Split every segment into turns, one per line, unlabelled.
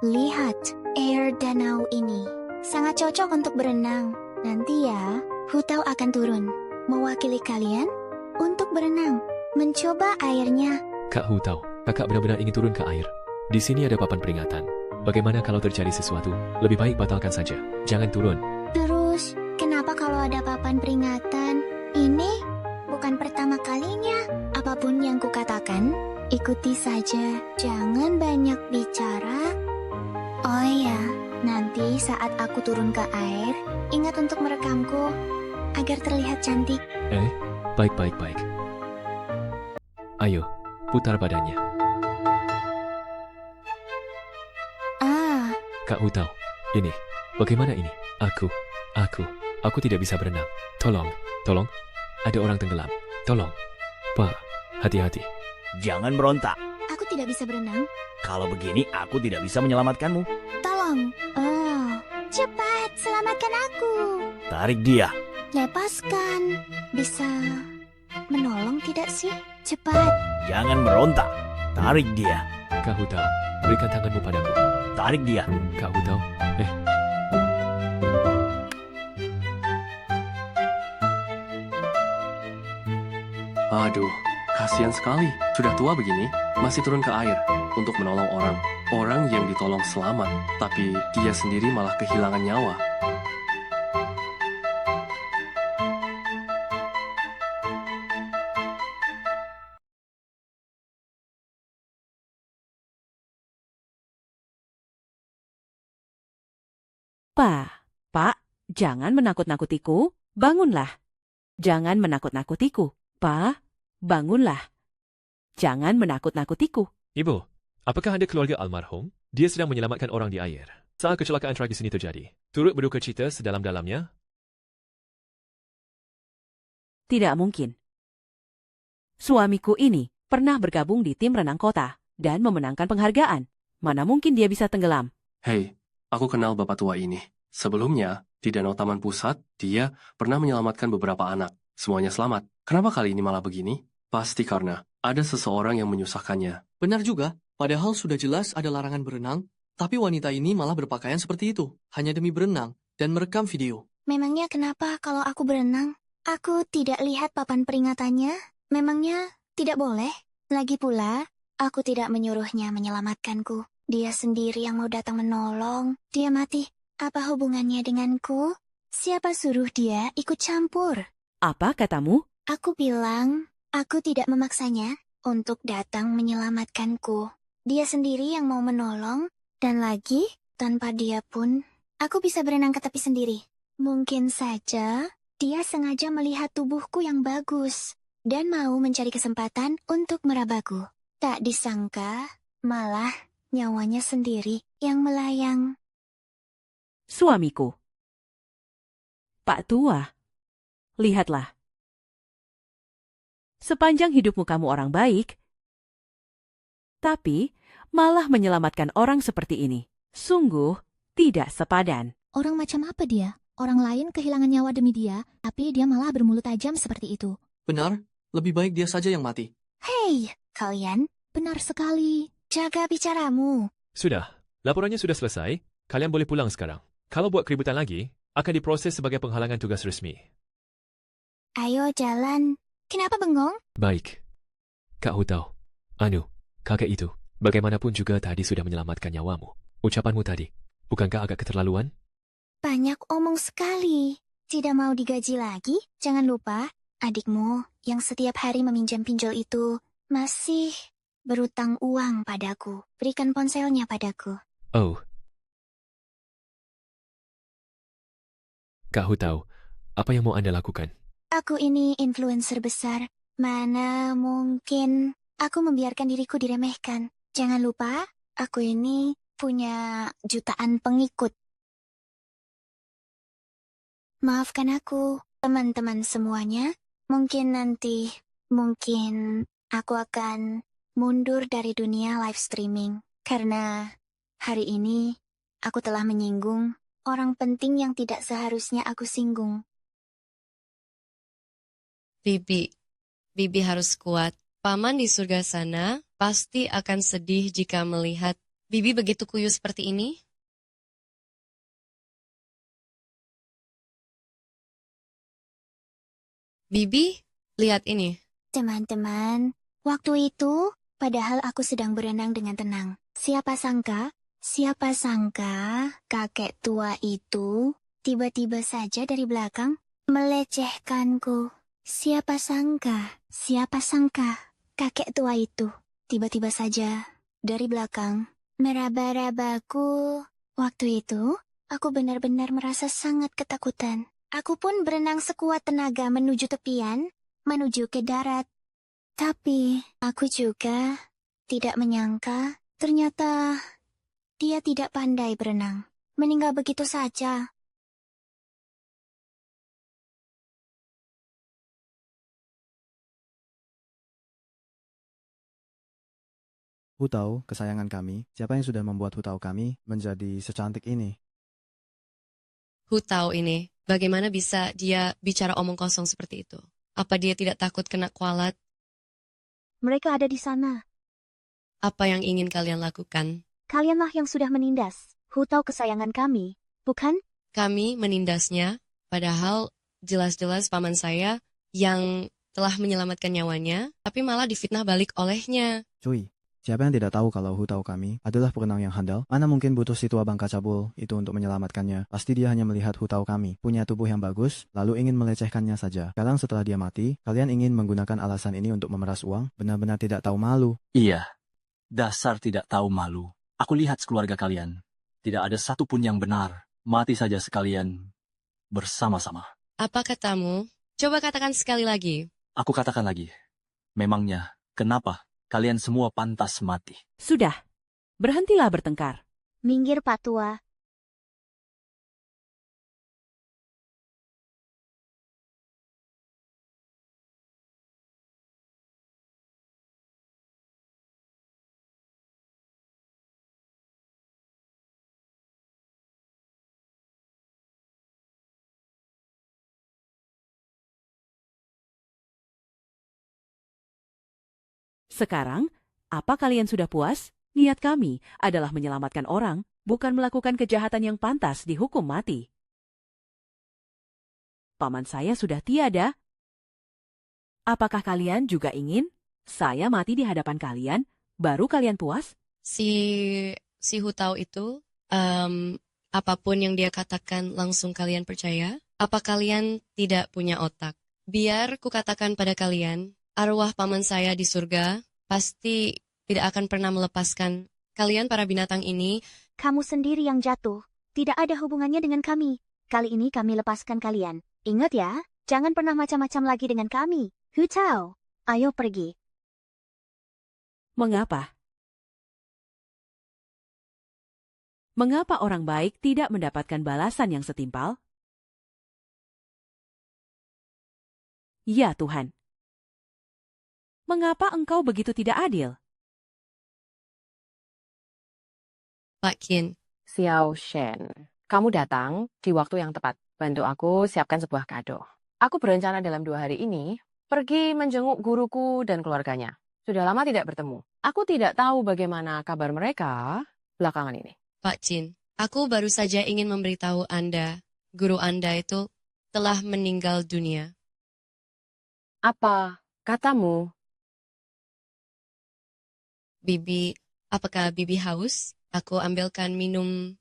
Lihat, air danau ini sangat cocok untuk berenang. Nanti ya, Hutau akan turun, mewakili kalian untuk berenang, mencoba airnya.
Kak Hutau, kakak benar-benar ingin turun ke air. Di sini ada papan peringatan. Bagaimana kalau terjadi sesuatu? Lebih baik batalkan saja. Jangan turun.
Terus, kenapa kalau ada papan peringatan? Ini bukan pertama kalinya. Apapun yang kukatakan, ikuti saja. Jangan banyak bicara. Oh ya, nanti saat aku turun ke air, ingat untuk merekamku agar terlihat cantik.
Baik. Ayo, putar badannya. Kak Hutau, ini, bagaimana ini? Aku tidak bisa berenang. Tolong, ada orang tenggelam. Tolong, Pak, hati-hati.
Jangan berontak.
Aku tidak bisa berenang.
Kalau begini, aku tidak bisa menyelamatkanmu.
Tolong. Cepat, selamatkan aku.
Tarik dia.
Lepaskan. Bisa menolong tidak sih? Cepat.
Jangan berontak. Tarik dia.
Kak Hutau, berikan tanganmu padaku.
Tarik dia.
Kak Hutau,
Aduh, kasihan sekali. Sudah tua begini, masih turun ke air untuk menolong orang. Orang yang ditolong selamat, tapi dia sendiri malah kehilangan nyawa.
Pak, jangan menakut-nakutiku. Bangunlah. Jangan menakut-nakutiku. Pak, bangunlah. Jangan menakut-nakutiku.
Ibu, apakah Anda keluarga almarhum? Dia sedang menyelamatkan orang di air. Saat kecelakaan tragis ini terjadi, turut berduka cita sedalam-dalamnya?
Tidak mungkin. Suamiku ini pernah bergabung di tim renang kota dan memenangkan penghargaan. Mana mungkin dia bisa tenggelam?
Hei, aku kenal bapak tua ini. Sebelumnya, di Danau Taman Pusat, dia pernah menyelamatkan beberapa anak. Semuanya selamat. Kenapa kali ini malah begini? Pasti karena ada seseorang yang menyusahkannya.
Benar juga, padahal sudah jelas ada larangan berenang, tapi wanita ini malah berpakaian seperti itu, hanya demi berenang dan merekam video.
Memangnya kenapa kalau aku berenang? Aku tidak lihat papan peringatannya. Memangnya tidak boleh? Lagi pula, aku tidak menyuruhnya menyelamatkanku. Dia sendiri yang mau datang menolong. Dia mati. Apa hubungannya denganku? Siapa suruh dia ikut campur?
Apa katamu?
Aku bilang, aku tidak memaksanya untuk datang menyelamatkanku. Dia sendiri yang mau menolong, dan lagi, tanpa dia pun, aku bisa berenang ke tepi sendiri. Mungkin saja, dia sengaja melihat tubuhku yang bagus, dan mau mencari kesempatan untuk merabaku. Tak disangka, malah nyawanya sendiri yang melayang.
Suamiku. Pak tua, lihatlah. Sepanjang hidupmu kamu orang baik, tapi malah menyelamatkan orang seperti ini. Sungguh tidak sepadan.
Orang macam apa dia? Orang lain kehilangan nyawa demi dia, tapi dia malah bermulut tajam seperti itu.
Benar, lebih baik dia saja yang mati.
Hei, kalian,
Benar sekali.
jaga bicaramu.
Sudah, laporannya sudah selesai. Kalian boleh pulang sekarang. Kalau buat keributan lagi, akan diproses sebagai penghalangan tugas resmi.
Ayo jalan. Kenapa bengong?
Baik. Kak Hutau, kakek itu, bagaimanapun juga tadi sudah menyelamatkan nyawamu. Ucapanmu tadi, bukankah agak keterlaluan?
Banyak omong sekali. Tidak mau digaji lagi? Jangan lupa, adikmu yang setiap hari meminjam pinjol itu masih berutang uang padaku. Berikan ponselnya padaku.
Oh. Kak Hutau, apa yang mau Anda lakukan?
Aku ini influencer besar. Mana mungkin aku membiarkan diriku diremehkan. Jangan lupa, aku ini punya jutaan pengikut. Maafkan aku, teman-teman semuanya. Mungkin aku akan mundur dari dunia live streaming. Karena hari ini aku telah menyinggung orang penting yang tidak seharusnya aku singgung.
Bibi harus kuat. Paman di surga sana pasti akan sedih jika melihat Bibi begitu kuyuh seperti ini? Bibi, lihat ini.
Teman-teman, waktu itu, padahal aku sedang berenang dengan tenang. Siapa sangka kakek tua itu tiba-tiba saja dari belakang melecehkanku. Siapa sangka kakek tua itu tiba-tiba saja dari belakang meraba-rabaku. Waktu itu, aku benar-benar merasa sangat ketakutan. Aku pun berenang sekuat tenaga menuju tepian, menuju ke darat. Tapi, aku juga tidak menyangka ternyata dia tidak pandai berenang. Meninggal begitu saja.
Hutau, kesayangan kami, siapa yang sudah membuat Hutau kami menjadi secantik ini?
Hutau ini, bagaimana bisa dia bicara omong kosong seperti itu? Apa dia tidak takut kena kualat?
Mereka ada di sana.
Apa yang ingin kalian lakukan?
Kalianlah yang sudah menindas Hutau kesayangan kami, bukan?
Kami menindasnya, padahal jelas-jelas paman saya yang telah menyelamatkan nyawanya, tapi malah difitnah balik olehnya.
Cuy, siapa yang tidak tahu kalau Hutau kami adalah perenang yang handal? Mana mungkin butuh si tua bangka cabul itu untuk menyelamatkannya? Pasti dia hanya melihat Hutau kami punya tubuh yang bagus, lalu ingin melecehkannya saja. Sekarang setelah dia mati, kalian ingin menggunakan alasan ini untuk memeras uang? Benar-benar tidak tahu malu.
Iya, dasar tidak tahu malu. Aku lihat sekeluarga kalian. Tidak ada satupun yang benar. Mati saja sekalian bersama-sama.
Apa katamu? Coba katakan sekali lagi.
Aku katakan lagi. Memangnya, kenapa kalian semua pantas mati?
Sudah, berhentilah bertengkar.
Minggir Pak Tua.
Sekarang, apa kalian sudah puas? Niat kami adalah menyelamatkan orang, bukan melakukan kejahatan yang pantas dihukum mati. Paman saya sudah tiada. Apakah kalian juga ingin saya mati di hadapan kalian, baru kalian puas?
Si Hutau itu, apapun yang dia katakan langsung kalian percaya? Apa kalian tidak punya otak? Biar kukatakan pada kalian, arwah paman saya di surga pasti tidak akan pernah melepaskan kalian para binatang ini.
Kamu sendiri yang jatuh. Tidak ada hubungannya dengan kami. Kali ini kami lepaskan kalian. Ingat ya, jangan pernah macam-macam lagi dengan kami. Hutau, ayo pergi.
Mengapa? Mengapa orang baik tidak mendapatkan balasan yang setimpal? Ya Tuhan. Mengapa engkau begitu tidak adil?
Pak Qin,
Xiao Shen, kamu datang di waktu yang tepat. Bantu aku siapkan sebuah kado. Aku berencana dalam 2 hari ini pergi menjenguk guruku dan keluarganya. Sudah lama tidak bertemu. Aku tidak tahu bagaimana kabar mereka belakangan ini.
Pak Qin, aku baru saja ingin memberitahu Anda, guru Anda itu telah meninggal dunia.
Apa katamu?
Bibi, apakah Bibi haus? Aku ambilkan minum,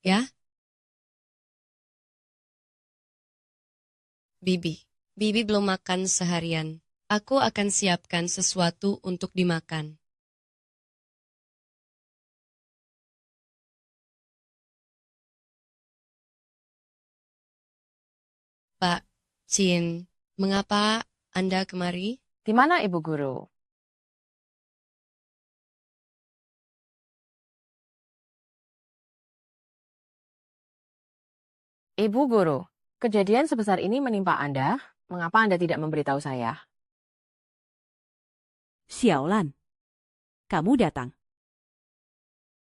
ya? Bibi belum makan seharian. Aku akan siapkan sesuatu untuk dimakan. Pak Qin, mengapa Anda kemari?
Di mana Ibu Guru? Ibu Guru, kejadian sebesar ini menimpa Anda. Mengapa Anda tidak memberitahu saya?
Xiaolan, kamu datang.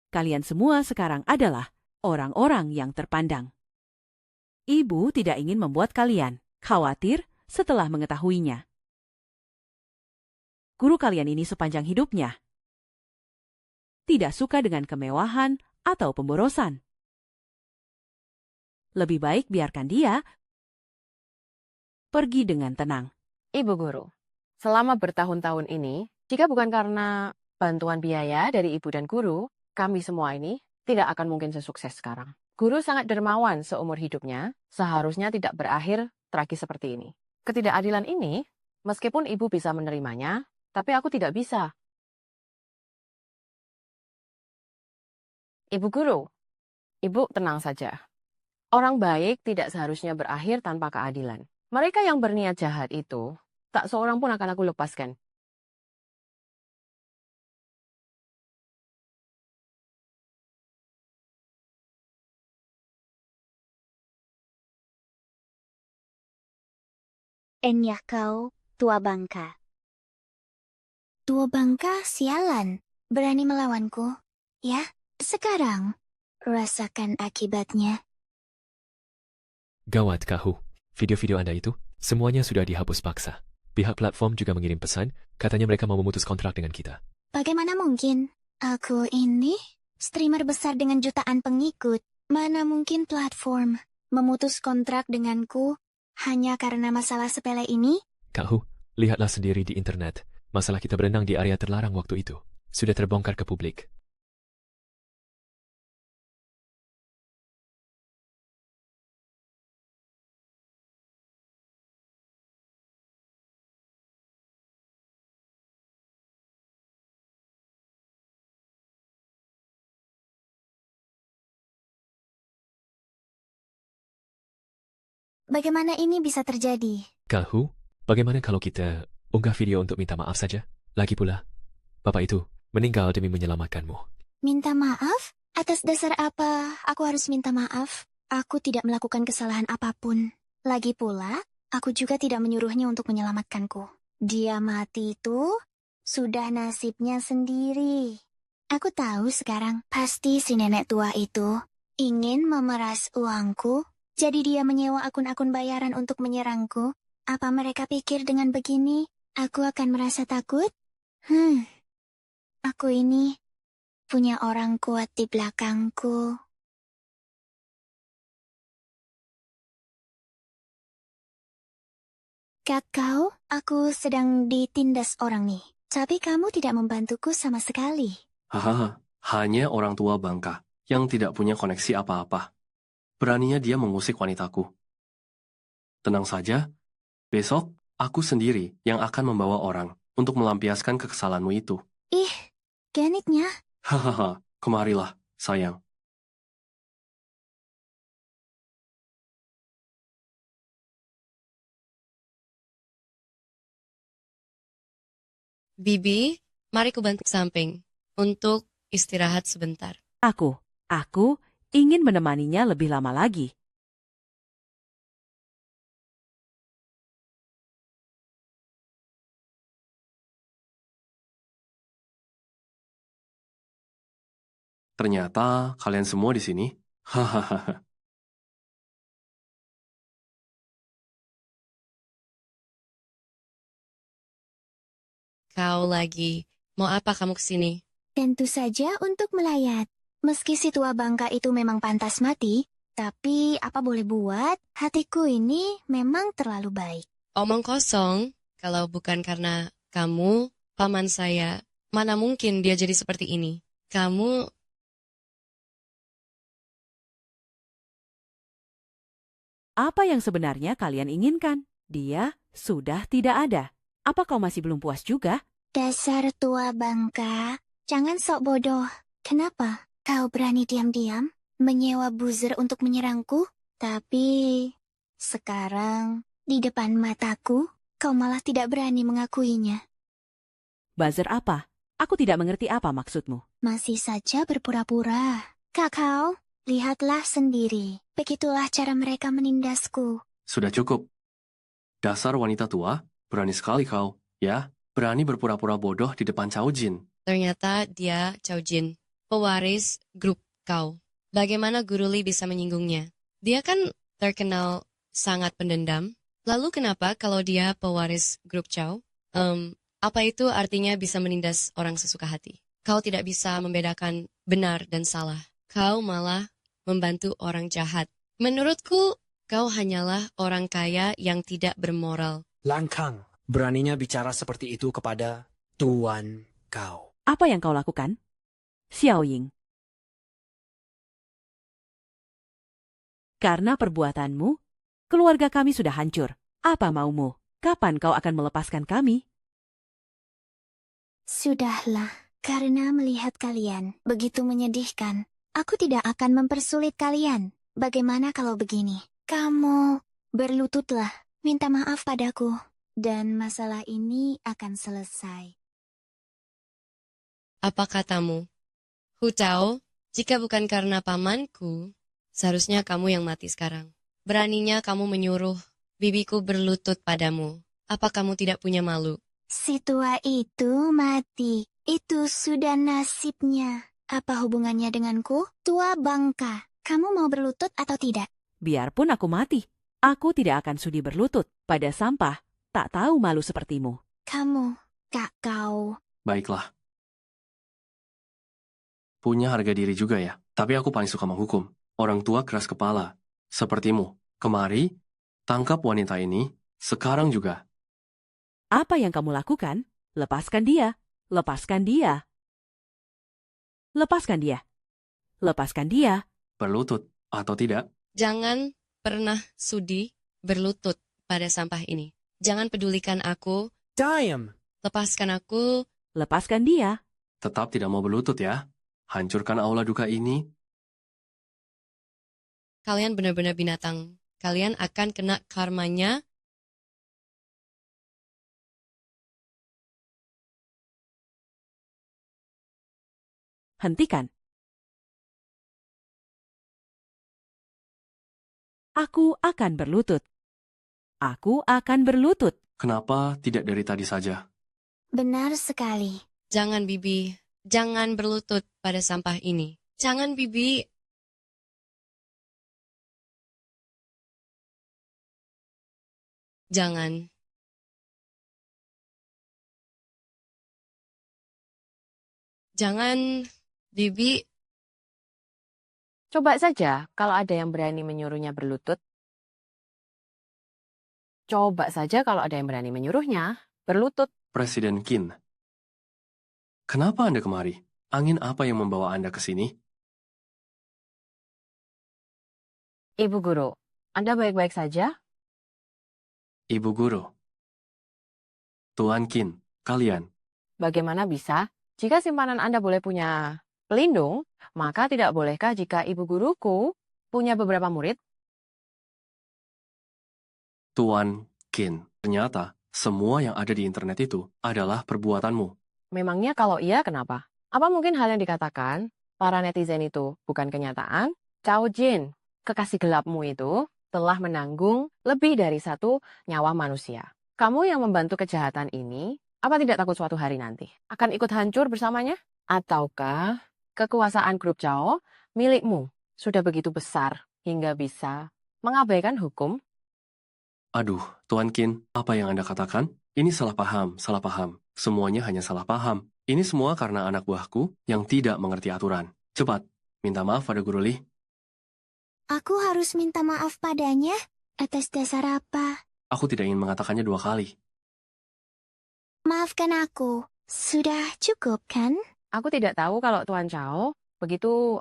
Kalian semua sekarang adalah orang-orang yang terpandang. Ibu tidak ingin membuat kalian khawatir setelah mengetahuinya. Guru kalian ini sepanjang hidupnya tidak suka dengan kemewahan atau pemborosan. Lebih baik biarkan dia pergi dengan tenang.
Ibu guru, selama bertahun-tahun ini, jika bukan karena bantuan biaya dari ibu dan guru, kami semua ini tidak akan mungkin sesukses sekarang. Guru sangat dermawan seumur hidupnya, seharusnya tidak berakhir tragis seperti ini. Ketidakadilan ini, meskipun ibu bisa menerimanya, tapi aku tidak bisa. Ibu guru, ibu tenang saja. Orang baik tidak seharusnya berakhir tanpa keadilan. Mereka yang berniat jahat itu, tak seorang pun akan aku lepaskan.
Enyah kau, tua bangka.
Tua bangka sialan, berani melawanku. Ya, sekarang rasakan akibatnya.
Gawat, Kak Hu. Video-video Anda itu, semuanya sudah dihapus paksa. Pihak platform juga mengirim pesan, katanya mereka mau memutus kontrak dengan kita.
Bagaimana mungkin? Aku ini streamer besar dengan jutaan pengikut. Mana mungkin platform memutus kontrak denganku hanya karena masalah sepele ini?
Kak Hu, lihatlah sendiri di internet. Masalah kita berenang di area terlarang waktu itu. Sudah terbongkar ke publik.
Bagaimana ini bisa terjadi?
Kak Hu, bagaimana kalau kita unggah video untuk minta maaf saja? Lagi pula, bapak itu meninggal demi menyelamatkanmu.
Minta maaf? Atas dasar apa aku harus minta maaf? Aku tidak melakukan kesalahan apapun. Lagi pula, aku juga tidak menyuruhnya untuk menyelamatkanku. Dia mati itu sudah nasibnya sendiri. Aku tahu sekarang, pasti si nenek tua itu ingin memeras uangku. Jadi dia menyewa akun-akun bayaran untuk menyerangku. Apa mereka pikir dengan begini, aku akan merasa takut? Aku ini punya orang kuat di belakangku. Kakau, aku sedang ditindas orang nih. Tapi kamu tidak membantuku sama sekali.
Hahaha, hanya orang tua bangka yang tidak punya koneksi apa-apa. Beraninya dia mengusik wanitaku. Tenang saja, besok aku sendiri yang akan membawa orang untuk melampiaskan kekesalanmu itu.
Ih, genitnya.
Hahaha, kemarilah, sayang.
Bibi, mari ku bantu samping untuk istirahat sebentar.
Aku ingin menemaninya lebih lama lagi.
Ternyata kalian semua di sini. Hahaha.
Kau lagi, mau apa kamu kesini?
Tentu saja untuk melayat. Meski si tua bangka itu memang pantas mati, tapi apa boleh buat, hatiku ini memang terlalu baik.
Omong kosong, kalau bukan karena kamu, paman saya, mana mungkin dia jadi seperti ini. Kamu...
Apa yang sebenarnya kalian inginkan? Dia sudah tidak ada. Apa kau masih belum puas juga?
Dasar tua bangka, jangan sok bodoh. Kenapa? Kau berani diam-diam menyewa buzzer untuk menyerangku? Tapi sekarang di depan mataku, kau malah tidak berani mengakuinya.
Buzzer apa? Aku tidak mengerti apa maksudmu.
Masih saja berpura-pura. Kakao, lihatlah sendiri. Begitulah cara mereka menindasku.
Sudah cukup. Dasar wanita tua, berani sekali kau, ya? Berani berpura-pura bodoh di depan Cao Jin.
Ternyata dia Cao Jin, pewaris grup kau. Bagaimana Guru Li bisa menyinggungnya? Dia kan terkenal sangat pendendam. Lalu kenapa kalau dia pewaris grup Cao? Apa itu artinya bisa menindas orang sesuka hati? Kau tidak bisa membedakan benar dan salah. Kau malah membantu orang jahat. Menurutku, kau hanyalah orang kaya yang tidak bermoral.
Langkang, beraninya bicara seperti itu kepada tuan kau.
Apa yang kau lakukan? Xiao Ying. Karena perbuatanmu, keluarga kami sudah hancur. Apa maumu? Kapan kau akan melepaskan kami?
Sudahlah, karena melihat kalian begitu menyedihkan, aku tidak akan mempersulit kalian. Bagaimana kalau begini? Kamu berlututlah, minta maaf padaku, dan masalah ini akan selesai.
Apa katamu? Hu Tao, jika bukan karena pamanku, seharusnya kamu yang mati sekarang. Beraninya kamu menyuruh bibiku berlutut padamu. Apa kamu tidak punya malu?
Si tua itu mati. Itu sudah nasibnya. Apa hubungannya denganku? Tua bangka. Kamu mau berlutut atau tidak?
Biarpun aku mati, aku tidak akan sudi berlutut pada sampah tak tahu malu sepertimu.
Kamu, kau.
Baiklah. Punya harga diri juga ya. Tapi aku paling suka menghukum. Orang tua keras kepala. Sepertimu. Kemari, tangkap wanita ini, sekarang juga.
Apa yang kamu lakukan? Lepaskan dia. Lepaskan dia. Lepaskan dia. Lepaskan dia.
Berlutut, atau tidak?
Jangan pernah sudi berlutut pada sampah ini. Jangan pedulikan aku.
Diam!
Lepaskan aku.
Lepaskan dia.
Tetap tidak mau berlutut ya. Hancurkan aula duka ini.
Kalian benar-benar binatang. Kalian akan kena karmanya.
Hentikan. Aku akan berlutut. Aku akan berlutut.
Kenapa tidak dari tadi saja?
Benar sekali.
Jangan, Bibi. Jangan berlutut pada sampah ini. Jangan, Bibi. Jangan. Jangan, Bibi.
Coba saja kalau ada yang berani menyuruhnya berlutut. Coba saja kalau ada yang berani menyuruhnya berlutut.
Presiden Qin. Kenapa Anda kemari? Angin apa yang membawa Anda ke sini?
Ibu guru, Anda baik-baik saja?
Ibu guru. Tuan Qin, kalian.
Bagaimana bisa? Jika simpanan Anda boleh punya pelindung, maka tidak bolehkah jika ibu guruku punya beberapa murid?
Tuan Qin, ternyata semua yang ada di internet itu adalah perbuatanmu.
Memangnya kalau iya kenapa? Apa mungkin hal yang dikatakan para netizen itu bukan kenyataan? Cao Jin, kekasih gelapmu itu telah menanggung lebih dari 1 nyawa manusia. Kamu yang membantu kejahatan ini, apa tidak takut suatu hari nanti akan ikut hancur bersamanya? Ataukah kekuasaan grup Cao milikmu sudah begitu besar hingga bisa mengabaikan hukum?
Aduh, Tuan Qin, apa yang Anda katakan? Ini salah paham, salah paham. Semuanya hanya salah paham. Ini semua karena anak buahku yang tidak mengerti aturan. Cepat, minta maaf pada Guru Li.
Aku harus minta maaf padanya? Atas dasar apa?
Aku tidak ingin mengatakannya 2 kali.
Maafkan aku. Sudah cukup, kan?
Aku tidak tahu kalau Tuan Cao begitu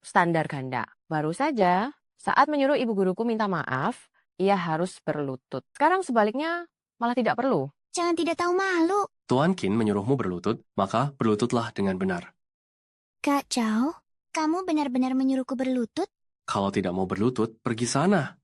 standar ganda. Baru saja saat menyuruh ibu guruku minta maaf, ia harus berlutut. Sekarang sebaliknya malah tidak perlu.
Jangan tidak tahu malu.
Tuan Qin menyuruhmu berlutut, maka berlututlah dengan benar.
Kak Cao, kamu benar-benar menyuruhku berlutut?
Kalau tidak mau berlutut, pergi sana.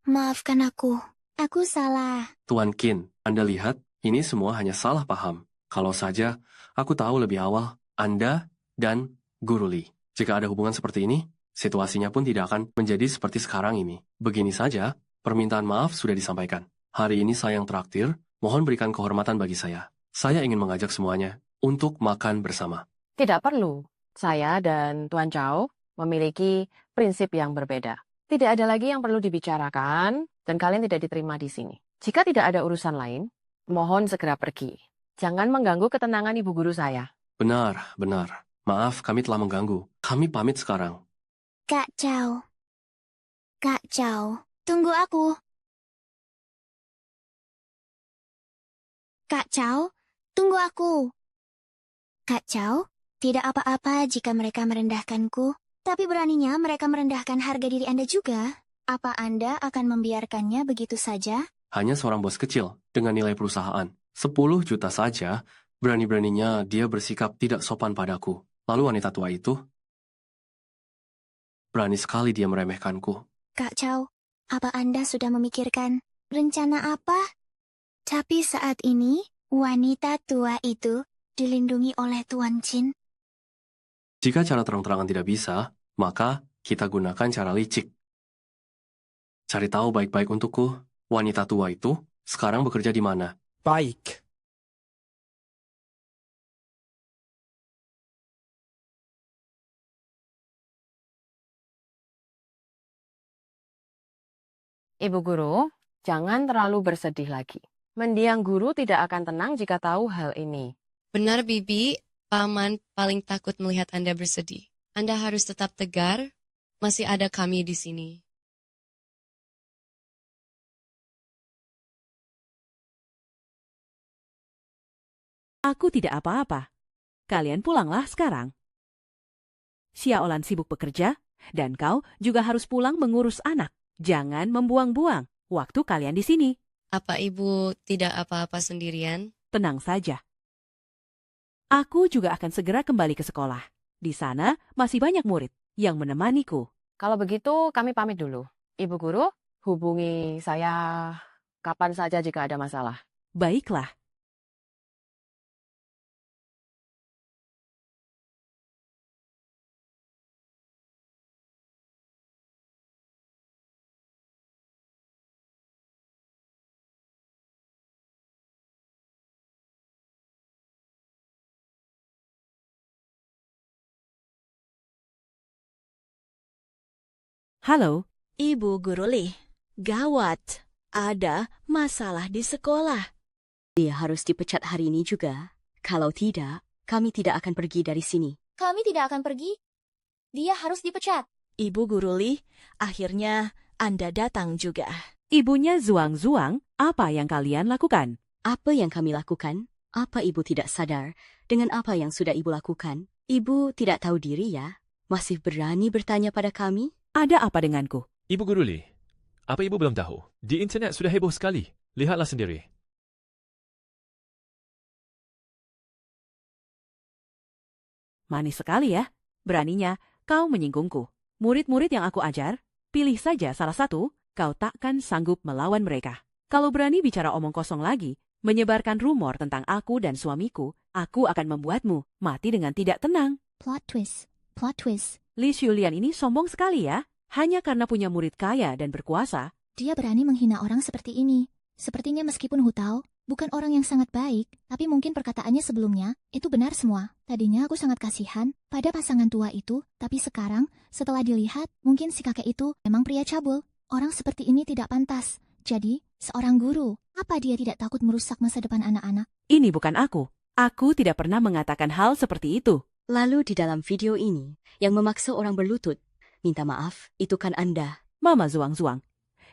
Maafkan aku. Aku salah.
Tuan Qin, Anda lihat, ini semua hanya salah paham. Kalau saja aku tahu lebih awal Anda dan Guru Li. Jika ada hubungan seperti ini, situasinya pun tidak akan menjadi seperti sekarang ini. Begini saja, permintaan maaf sudah disampaikan. Hari ini saya yang traktir, mohon berikan kehormatan bagi saya. Saya ingin mengajak semuanya untuk makan bersama.
Tidak perlu. Saya dan Tuan Cao memiliki prinsip yang berbeda. Tidak ada lagi yang perlu dibicarakan dan kalian tidak diterima di sini. Jika tidak ada urusan lain, mohon segera pergi. Jangan mengganggu ketenangan ibu guru saya.
Benar, benar. Maaf, kami telah mengganggu. Kami pamit sekarang.
Kak Chow. Kak Chow, tunggu aku. Kak Chow, tunggu aku. Kak Chow, tidak apa-apa jika mereka merendahkanku, tapi beraninya mereka merendahkan harga diri Anda juga. Apa Anda akan membiarkannya begitu saja?
Hanya seorang bos kecil dengan nilai perusahaan 10 juta saja, berani-beraninya dia bersikap tidak sopan padaku. Lalu wanita tua itu, berani sekali dia meremehkanku.
Kak Chow, apa Anda sudah memikirkan rencana apa? Tapi saat ini, wanita tua itu dilindungi oleh Tuan Chin.
Jika cara terang-terangan tidak bisa, maka kita gunakan cara licik. Cari tahu baik-baik untukku, wanita tua itu sekarang bekerja di mana?
Baik.
Ibu guru, jangan terlalu bersedih lagi. Mendiang guru tidak akan tenang jika tahu hal ini.
Benar, Bibi. Paman paling takut melihat Anda bersedih. Anda harus tetap tegar. Masih ada kami di sini.
Aku tidak apa-apa. Kalian pulanglah sekarang. Xiaolan sibuk bekerja, dan kau juga harus pulang mengurus anak. Jangan membuang-buang waktu kalian di sini.
Apa Ibu tidak apa-apa sendirian?
Tenang saja. Aku juga akan segera kembali ke sekolah. Di sana masih banyak murid yang menemaniku.
Kalau begitu, kami pamit dulu. Ibu guru, hubungi saya kapan saja jika ada masalah.
Baiklah. Halo,
Ibu Guru Li. Gawat, ada masalah di sekolah.
Dia harus dipecat hari ini juga. Kalau tidak, kami tidak akan pergi dari sini.
Kami tidak akan pergi. Dia harus dipecat.
Ibu Guru Li, akhirnya Anda datang juga.
ibunya Zuang-Zuang, apa yang kalian lakukan?
Apa yang kami lakukan? Apa ibu tidak sadar dengan apa yang sudah ibu lakukan? Ibu tidak tahu diri ya? Masih berani bertanya pada kami?
Ada apa denganku?
Ibu Guru Li, apa ibu belum tahu? Di internet sudah heboh sekali. Lihatlah sendiri.
Manis sekali ya. Beraninya kau menyinggungku. Murid-murid yang aku ajar, pilih saja salah satu, kau takkan sanggup melawan mereka. Kalau berani bicara omong kosong lagi, menyebarkan rumor tentang aku dan suamiku, aku akan membuatmu mati dengan tidak tenang.
Plot twist. Plot twist.
Li Xulian ini sombong sekali ya. Hanya karena punya murid kaya dan berkuasa.
Dia berani menghina orang seperti ini. Sepertinya meskipun Hu Tao bukan orang yang sangat baik, tapi mungkin perkataannya sebelumnya itu benar semua. Tadinya aku sangat kasihan pada pasangan tua itu, tapi sekarang setelah dilihat, mungkin si kakek itu memang pria cabul. Orang seperti ini tidak pantas. Jadi, seorang guru, apa dia tidak takut merusak masa depan anak-anak?
Ini bukan aku. Aku tidak pernah mengatakan hal seperti itu.
Lalu di dalam video ini, yang memaksa orang berlutut, minta maaf, itu kan Anda.
Mama Zuang-Zuang.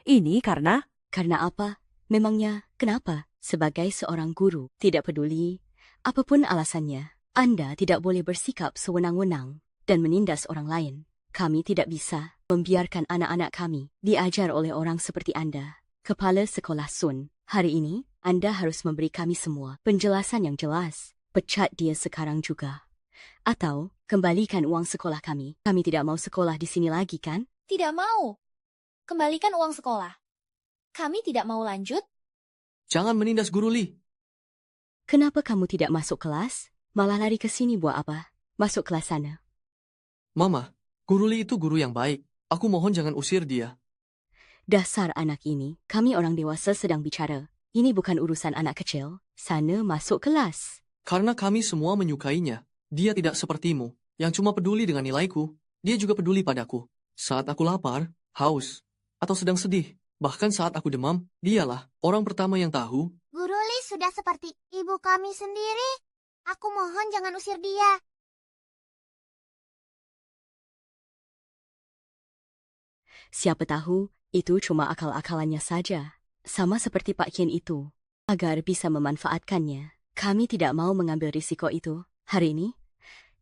Ini karena...
Karena apa? Memangnya kenapa? Sebagai seorang guru, tidak peduli. Apapun alasannya, Anda tidak boleh bersikap sewenang-wenang dan menindas orang lain. Kami tidak bisa membiarkan anak-anak kami diajar oleh orang seperti Anda. Kepala Sekolah Sun, hari ini Anda harus memberi kami semua penjelasan yang jelas. Pecat dia sekarang juga. Atau kembalikan uang sekolah kami. Kami tidak mau sekolah di sini lagi, kan?
Tidak mau. Kembalikan uang sekolah. Kami tidak mau lanjut.
Jangan menindas Guru Li.
Kenapa kamu tidak masuk kelas? Malah lari ke sini buat apa? Masuk kelas sana.
Mama, Guru Li itu guru yang baik. Aku mohon jangan usir dia.
Dasar anak ini, kami orang dewasa sedang bicara. Ini bukan urusan anak kecil. Sana masuk kelas.
Karena kami semua menyukainya. Dia tidak sepertimu, yang cuma peduli dengan nilaiku. Dia juga peduli padaku. Saat aku lapar, haus, atau sedang sedih, bahkan saat aku demam, dialah orang pertama yang tahu.
Guru Guruli sudah seperti ibu kami sendiri. Aku mohon jangan usir dia.
Siapa tahu itu cuma akal-akalannya saja. Sama seperti Pak Kin itu. Agar bisa memanfaatkannya, kami tidak mau mengambil risiko itu. Hari ini,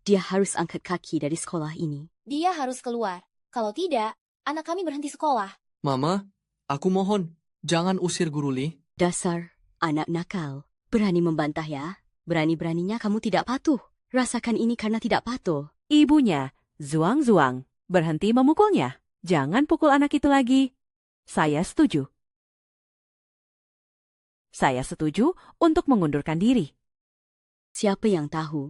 dia harus angkat kaki dari sekolah ini.
Dia harus keluar. Kalau tidak, anak kami berhenti sekolah.
Mama, aku mohon, jangan usir Guruli.
Dasar anak nakal. Berani membantah ya. Berani-beraninya kamu tidak patuh. Rasakan ini karena tidak patuh.
Ibunya, Zuang-Zuang, berhenti memukulnya. Jangan pukul anak itu lagi. Saya setuju. Saya setuju untuk mengundurkan diri.
Siapa yang tahu?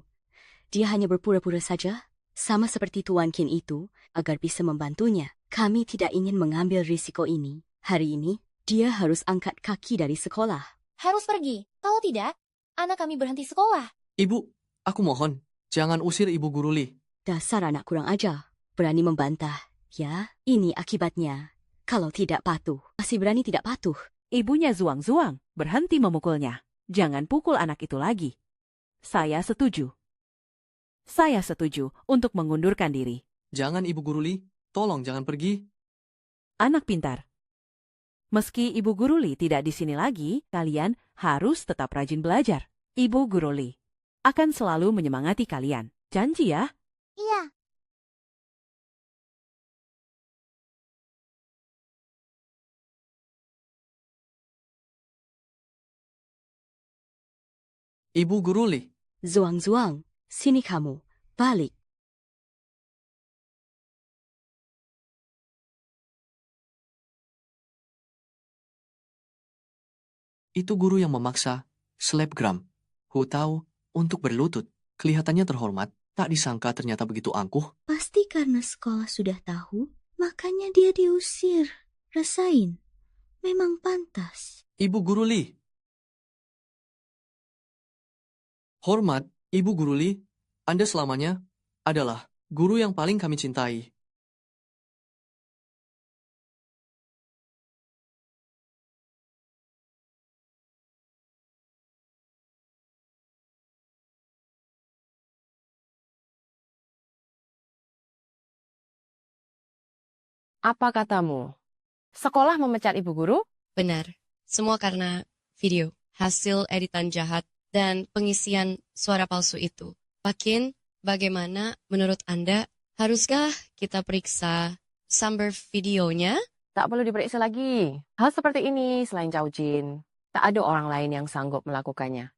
Dia hanya berpura-pura saja, sama seperti Tuan Kin itu, agar bisa membantunya. Kami tidak ingin mengambil risiko ini. Hari ini, dia harus angkat kaki dari sekolah.
Harus pergi. Kalau tidak, anak kami berhenti sekolah.
Ibu, aku mohon, jangan usir Ibu Guruli.
Dasar anak kurang ajar. Berani membantah. Ya, ini akibatnya. Kalau tidak patuh, masih berani tidak patuh.
Ibunya Zuang-Zuang, berhenti memukulnya. Jangan pukul anak itu lagi. Saya setuju. Saya setuju untuk mengundurkan diri.
Jangan Ibu Guruli, tolong jangan pergi.
Anak pintar. Meski Ibu Guruli tidak di sini lagi, kalian harus tetap rajin belajar. Ibu Guruli akan selalu menyemangati kalian. Janji ya?
Iya.
Ibu Guruli.
Zuang-Zuang, sini kamu. Balik.
Itu guru yang memaksa selebgram Hu Tao untuk berlutut. Kelihatannya terhormat, tak disangka ternyata begitu angkuh.
Pasti karena sekolah sudah tahu, makanya dia diusir. Rasain. Memang pantas.
Ibu Guruli. Hormat, Ibu Guruli, Anda selamanya adalah guru yang paling kami cintai.
Apa katamu? Sekolah memecat ibu guru?
Benar. Semua karena video, hasil editan jahat, dan pengisian suara palsu itu. Pak Kin, bagaimana menurut Anda? Haruskah kita periksa sumber videonya?
Tak perlu diperiksa lagi. Hal seperti ini selain Cao Jin, tak ada orang lain yang sanggup melakukannya.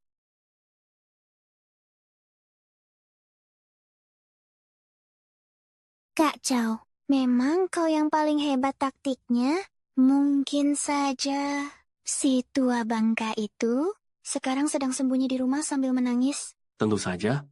Kak Chow, memang kau yang paling hebat taktiknya? Mungkin saja si tua bangka itu sekarang sedang sembunyi di rumah sambil menangis.
Tentu saja.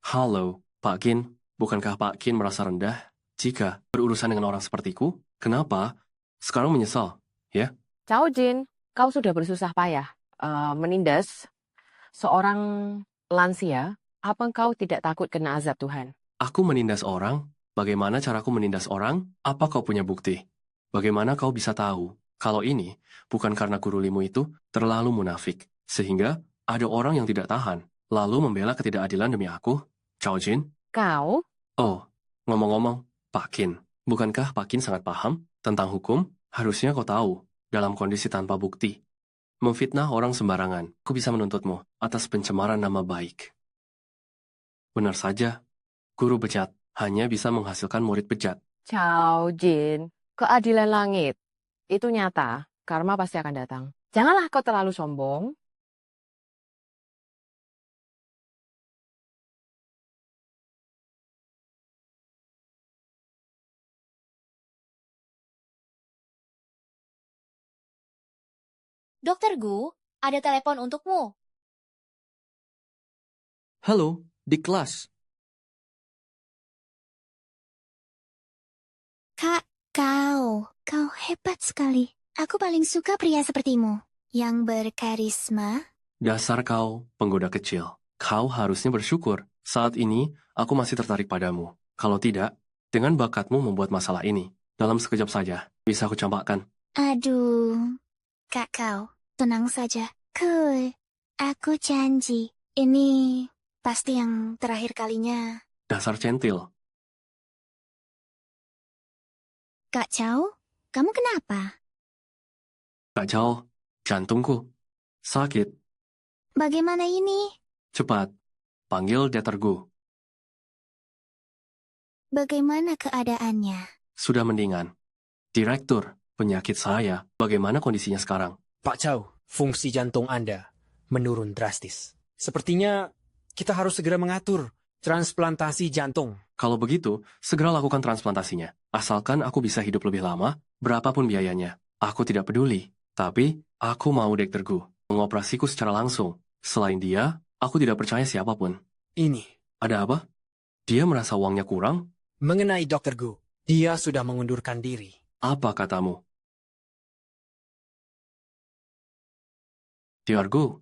Halo, Pak Kin. Bukankah Pak Kin merasa rendah jika berurusan dengan orang sepertiku? Kenapa? Sekarang menyesal, ya?
Cao Jin, kau sudah bersusah payah menindas seorang lansia. Apa kau tidak takut kena azab Tuhan?
Aku menindas orang? Bagaimana caraku menindas orang? Apa kau punya bukti? Bagaimana kau bisa tahu kalau ini bukan karena gurulimu itu terlalu munafik, sehingga ada orang yang tidak tahan, lalu membela ketidakadilan demi aku? Cao Jin?
Kau?
Oh, ngomong-ngomong, Pak Kin, bukankah Pak Kin sangat paham tentang hukum? Harusnya kau tahu, dalam kondisi tanpa bukti, memfitnah orang sembarangan, aku bisa menuntutmu atas pencemaran nama baik. Benar saja, guru bejat hanya bisa menghasilkan murid bejat.
Cao Jin, keadilan langit. Itu nyata, karma pasti akan datang. Janganlah kau terlalu sombong.
Dokter Gu, ada telepon untukmu.
Halo, di kelas.
Kak, kau hebat sekali. Aku paling suka pria sepertimu, yang berkarisma.
Dasar kau, penggoda kecil. Kau harusnya bersyukur Saat ini, aku masih tertarik padamu. Kalau tidak, dengan bakatmu membuat masalah ini, dalam sekejap saja, bisa aku campakkan.
Aduh, Kak kau, tenang saja. Cool. Aku janji, ini pasti yang terakhir kalinya.
Dasar centil.
Kak Chow, kamu kenapa?
Kak Chow, jantungku. Sakit.
Bagaimana ini?
Cepat. Panggil Datergu.
Bagaimana keadaannya?
Sudah mendingan. Direktur, penyakit saya. Bagaimana kondisinya sekarang?
Pak Chow, fungsi jantung Anda menurun drastis. Sepertinya kita harus segera mengatur transplantasi jantung.
Kalau begitu, segera lakukan transplantasinya. Asalkan aku bisa hidup lebih lama, berapapun biayanya. Aku tidak peduli. Tapi, aku mau Datergu mengoperasiku secara langsung. Selain dia, aku tidak percaya siapapun.
Ini.
Ada apa? Dia merasa uangnya kurang?
Mengenai Dr. Gu, dia sudah mengundurkan diri.
Apa katamu? Diargu,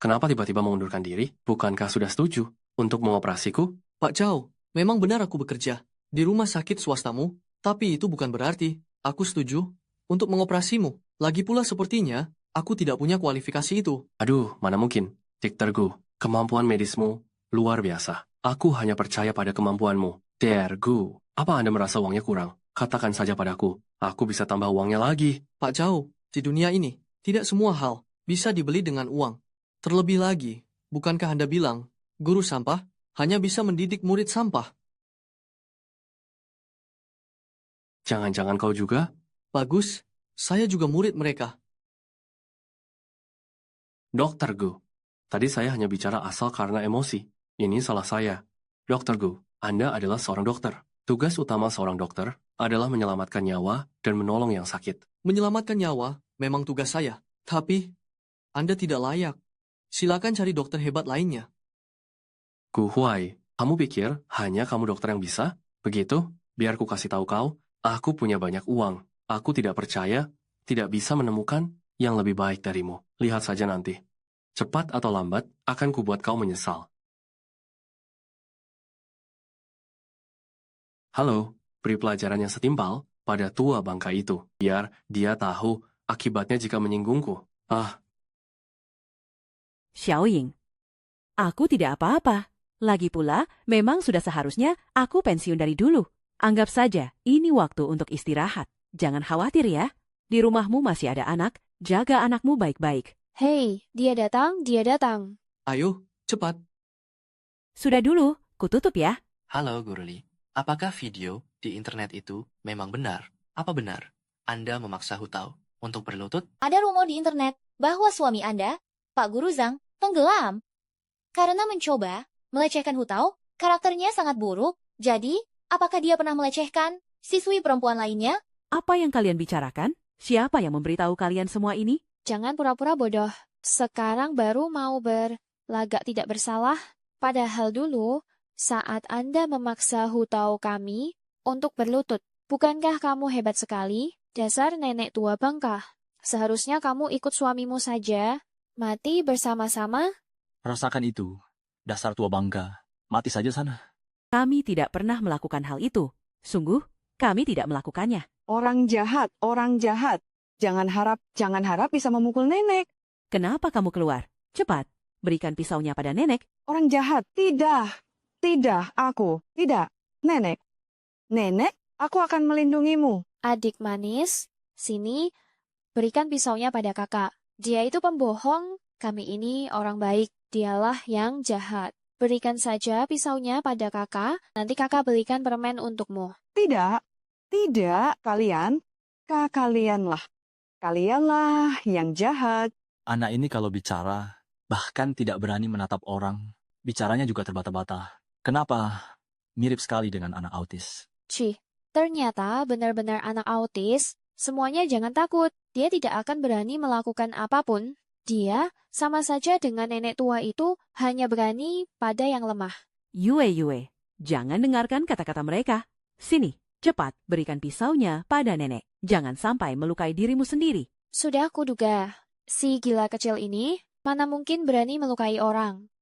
kenapa tiba-tiba mengundurkan diri? Bukankah sudah setuju untuk mengoperasiku?
Pak Chow, memang benar aku bekerja di rumah sakit swastamu, tapi itu bukan berarti aku setuju untuk mengoperasimu. Lagi pula sepertinya aku tidak punya kualifikasi itu.
Aduh, mana mungkin. Datergu, kemampuan medismu luar biasa. Aku hanya percaya pada kemampuanmu. Datergu, apa Anda merasa uangnya kurang? Katakan saja padaku, aku bisa tambah uangnya lagi.
Pak Chow, di dunia ini, tidak semua hal bisa dibeli dengan uang. Terlebih lagi, bukankah Anda bilang, guru sampah hanya bisa mendidik murid sampah?
Jangan-jangan kau juga?
Bagus, saya juga murid mereka.
Datergu, tadi saya hanya bicara asal karena emosi. Ini salah saya. Datergu, Anda adalah seorang dokter. Tugas utama seorang dokter adalah menyelamatkan nyawa dan menolong yang sakit.
Menyelamatkan nyawa memang tugas saya, tapi Anda tidak layak. Silakan cari dokter hebat lainnya.
Gu Huai, kamu pikir hanya kamu dokter yang bisa? Begitu? Biar ku kasih tahu kau, aku punya banyak uang. Aku tidak percaya, tidak bisa menemukan yang lebih baik darimu. Lihat saja nanti. Cepat atau lambat, akan kubuat kau menyesal. Halo, beri pelajaran yang setimpal pada tua bangka itu, biar dia tahu akibatnya jika menyinggungku.
Xiaoying, aku tidak apa-apa. Lagi pula, memang sudah seharusnya aku pensiun dari dulu. Anggap saja ini waktu untuk istirahat. Jangan khawatir ya. Di rumahmu masih ada anak, jaga anakmu baik-baik.
Hei, dia datang, dia datang.
Ayo, cepat.
Sudah dulu, kututup ya.
Halo, Guru Li. Apakah video di internet itu memang benar? Apa benar Anda memaksa Hutao untuk berlutut?
Ada rumor di internet bahwa suami Anda, Pak Guru Zhang, tenggelam. Karena mencoba melecehkan Hutao, karakternya sangat buruk. Jadi, apakah dia pernah melecehkan siswi perempuan lainnya?
Apa yang kalian bicarakan? Siapa yang memberitahu kalian semua ini?
Jangan pura-pura bodoh. Sekarang baru mau berlagak tidak bersalah. Padahal dulu, saat Anda memaksa Hutao kami untuk berlutut. Bukankah kamu hebat sekali? Dasar nenek tua bangka. Seharusnya kamu ikut suamimu saja. Mati bersama-sama.
Rasakan itu. Dasar tua bangka. Mati saja sana.
Kami tidak pernah melakukan hal itu. Sungguh, kami tidak melakukannya.
Orang jahat, orang jahat. Jangan harap bisa memukul nenek.
Kenapa kamu keluar? Cepat, berikan pisaunya pada nenek.
Orang jahat. Tidak, aku. Tidak. Nenek, aku akan melindungimu.
Adik manis, sini, berikan pisaunya pada kakak. Dia itu pembohong, kami ini orang baik, dialah yang jahat. Berikan saja pisaunya pada kakak, nanti kakak belikan permen untukmu.
Tidak, kalianlah yang jahat.
Anak ini kalau bicara, bahkan tidak berani menatap orang. Bicaranya juga terbata-bata. Kenapa? Mirip sekali dengan anak autis.
Ternyata benar-benar anak autis. Semuanya jangan takut, dia tidak akan berani melakukan apapun. Dia sama saja dengan nenek tua itu hanya berani pada yang lemah.
Yue, jangan dengarkan kata-kata mereka. Sini, cepat berikan pisaunya pada nenek. Jangan sampai melukai dirimu sendiri.
Sudah kuduga, si gila kecil ini Mana mungkin berani melukai orang.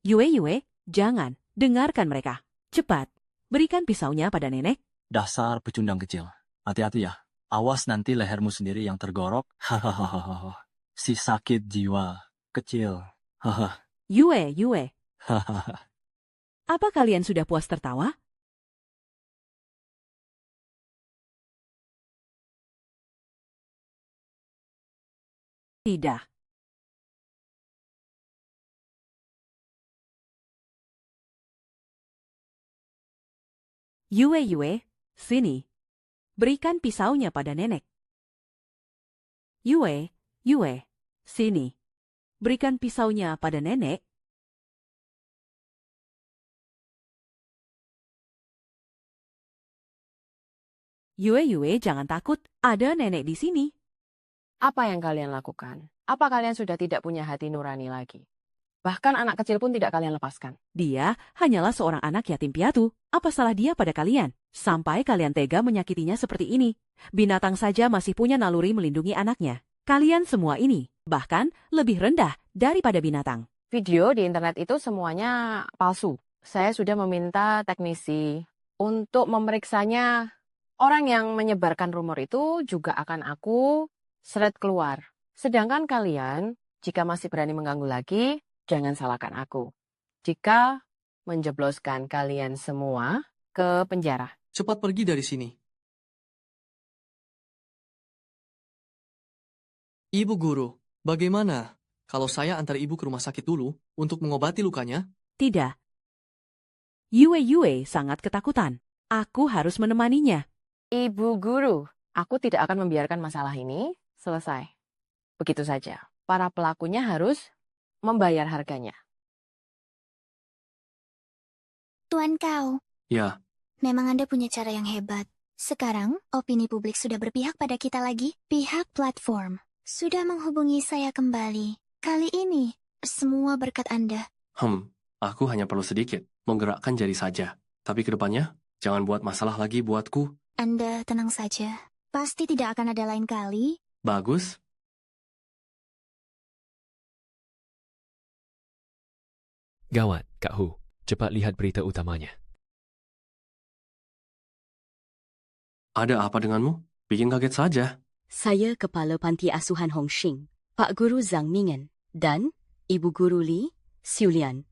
Yue, jangan. Dengarkan mereka. Cepat. Berikan pisaunya pada nenek.
Dasar pecundang kecil. Hati-hati ya. Awas nanti lehermu sendiri yang tergorok. Hahaha. Si sakit jiwa. Kecil. Hahaha.
Yue. Apa kalian sudah puas tertawa? Tidak. Yue, sini. Berikan pisaunya pada nenek. Yue, sini. Berikan pisaunya pada nenek. Yue, jangan takut. Ada nenek di sini.
Apa yang kalian lakukan? Apa kalian sudah tidak punya hati nurani lagi? Bahkan anak kecil pun tidak kalian lepaskan.
Dia hanyalah seorang anak yatim piatu. Apa salah dia pada kalian? Sampai kalian tega menyakitinya seperti ini. Binatang saja masih punya naluri melindungi anaknya. Kalian semua ini, bahkan lebih rendah daripada binatang.
Video di internet itu semuanya palsu. Saya sudah meminta teknisi untuk memeriksanya. Orang yang menyebarkan rumor itu juga akan aku seret keluar. Sedangkan kalian, jika masih berani mengganggu lagi, jangan salahkan aku. Jika menjebloskan kalian semua ke penjara.
Cepat pergi dari sini. Ibu guru, bagaimana kalau saya antar ibu ke rumah sakit dulu untuk mengobati lukanya?
Tidak. Yue sangat ketakutan. Aku harus menemaninya.
Ibu guru, aku tidak akan membiarkan masalah ini selesai. Begitu saja. Para pelakunya harus membayar harganya.
Tuan Kau,
Ya,
memang Anda punya cara yang hebat. Sekarang, opini publik sudah berpihak pada kita lagi. Pihak platform sudah menghubungi saya kembali. Kali ini, semua berkat Anda.
aku hanya perlu sedikit menggerakkan jari saja. Tapi ke depannya, jangan buat masalah lagi buatku.
Anda tenang saja. Pasti tidak akan ada lain kali.
Bagus.
Gawat, Kak Hu. Cepat lihat berita utamanya.
Ada apa denganmu? Bikin kaget saja.
Saya Kepala Panti Asuhan Hongxing, Pak Guru Zhang Mingen, dan Ibu Guru Li Xiulian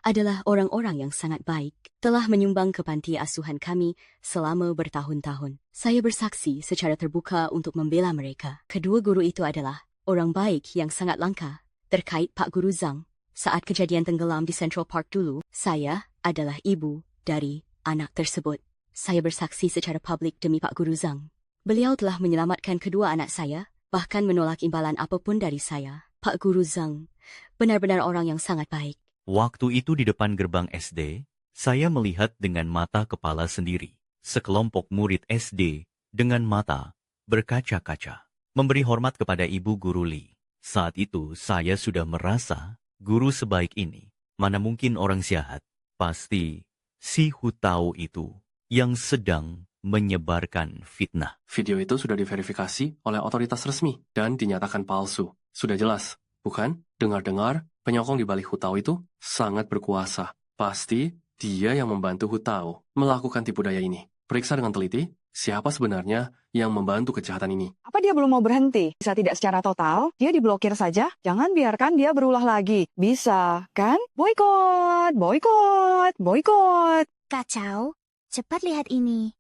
adalah orang-orang yang sangat baik, telah menyumbang ke panti asuhan kami selama bertahun-tahun. Saya bersaksi secara terbuka untuk membela mereka. Kedua guru itu adalah orang baik yang sangat langka. Terkait Pak Guru Zhang, saat kejadian tenggelam di Central Park dulu, saya adalah ibu dari anak tersebut. Saya bersaksi secara publik demi Pak Guru Zhang. Beliau telah menyelamatkan kedua anak saya, bahkan menolak imbalan apapun dari saya. Pak Guru Zhang benar-benar orang yang sangat baik.
Waktu itu di depan gerbang SD, saya melihat dengan mata kepala sendiri. Sekelompok murid SD dengan mata berkaca-kaca memberi hormat kepada Ibu Guru Li. Saat itu saya sudah merasa guru sebaik ini. Mana mungkin orang jahat? Pasti si Hutao itu yang sedang menyebarkan fitnah.
Video itu sudah diverifikasi oleh otoritas resmi dan dinyatakan palsu. Sudah jelas, bukan? Dengar-dengar, penyokong di balik Hutao itu sangat berkuasa. Pasti dia yang membantu Hutao melakukan tipu daya ini. Periksa dengan teliti siapa sebenarnya yang membantu kejahatan ini.
Apa dia belum mau berhenti? Bisa tidak secara total? Dia diblokir saja? Jangan biarkan dia berulah lagi. Bisa, kan? Boykot, boykot, boykot.
Kacau, cepat lihat ini.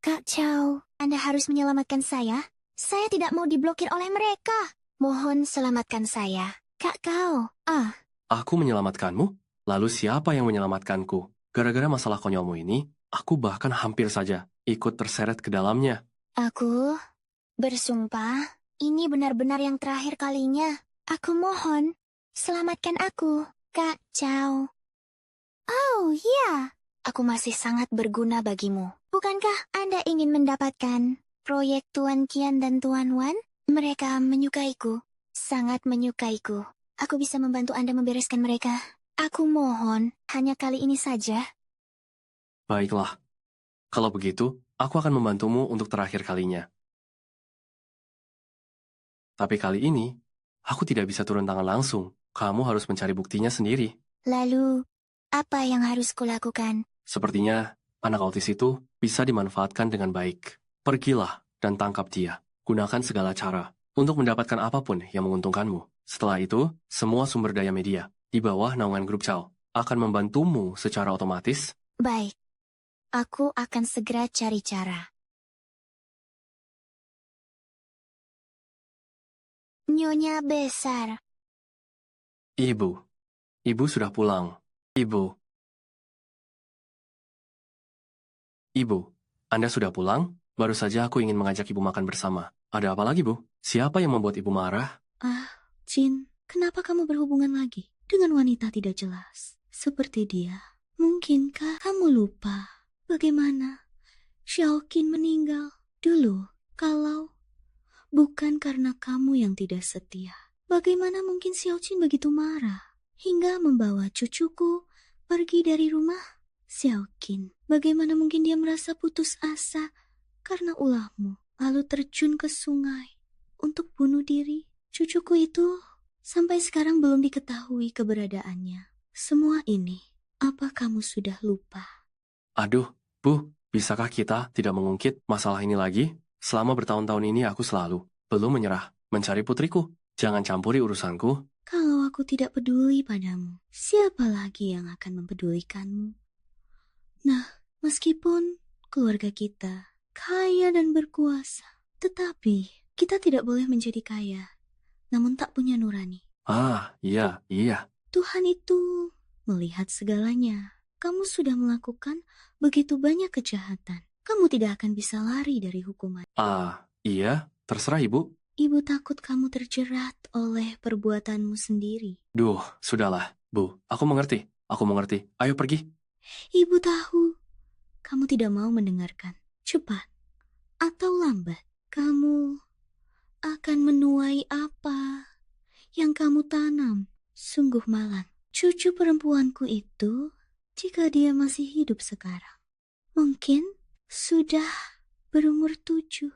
Kak Chow, Anda harus menyelamatkan saya. Saya tidak mau diblokir oleh mereka. Mohon selamatkan saya. Kak Kau,
Aku menyelamatkanmu? Lalu siapa yang menyelamatkanku? Gara-gara masalah konyolmu ini, aku bahkan hampir saja ikut terseret ke dalamnya.
Aku bersumpah, ini benar-benar yang terakhir kalinya. Aku mohon, selamatkan aku, Kak Chow. Oh ya, aku masih sangat berguna bagimu. Bukankah Anda ingin mendapatkan proyek Tuan Qian dan Tuan Wan? Mereka menyukaiku, sangat menyukaiku. Aku bisa membantu Anda membereskan mereka. Aku mohon, hanya kali ini saja.
Baiklah. Kalau begitu, aku akan membantumu untuk terakhir kalinya. Tapi kali ini, Aku tidak bisa turun tangan langsung. Kamu harus mencari buktinya sendiri.
Lalu, apa yang harus kulakukan?
Sepertinya anak autis itu bisa dimanfaatkan dengan baik. Pergilah dan tangkap dia. Gunakan segala cara untuk mendapatkan apapun yang menguntungkanmu. Setelah itu, semua sumber daya media di bawah naungan grup Chow akan membantumu secara otomatis.
Baik, aku akan segera cari cara. Nyonya besar.
Ibu sudah pulang. Ibu, Anda sudah pulang? Baru saja aku ingin mengajak ibu makan bersama. Ada apa lagi, Bu? Siapa yang membuat ibu marah?
Jin, kenapa kamu berhubungan lagi dengan wanita tidak jelas seperti dia? Mungkinkah kamu lupa bagaimana Xiaoqin meninggal dulu? Kalau bukan karena kamu yang tidak setia, bagaimana mungkin Xiaoqin begitu marah hingga membawa cucuku pergi dari rumah? Xiaoqin, bagaimana mungkin dia merasa putus asa karena ulahmu, lalu terjun ke sungai untuk bunuh diri? Cucuku itu sampai sekarang belum diketahui keberadaannya. Semua ini, apa kamu sudah lupa?
Aduh, Bu, bisakah kita tidak mengungkit masalah ini lagi? Selama bertahun-tahun ini aku selalu belum menyerah mencari putriku. Jangan campuri urusanku.
Kalau aku tidak peduli padamu, siapa lagi yang akan mempedulikanmu? Nah, meskipun keluarga kita kaya dan berkuasa, tetapi kita tidak boleh menjadi kaya, namun tak punya nurani.
Iya.
Tuhan itu melihat segalanya. Kamu sudah melakukan begitu banyak kejahatan. Kamu tidak akan bisa lari dari hukuman.
Iya, terserah Ibu.
Ibu takut kamu terjerat oleh perbuatanmu sendiri.
Duh, sudahlah, Bu. Aku mengerti. Ayo pergi.
Ibu tahu kamu tidak mau mendengarkan. Cepat atau lambat, kamu akan menuai apa yang kamu tanam. Sungguh malang. Cucu perempuanku itu, jika dia masih hidup sekarang, mungkin sudah berumur 7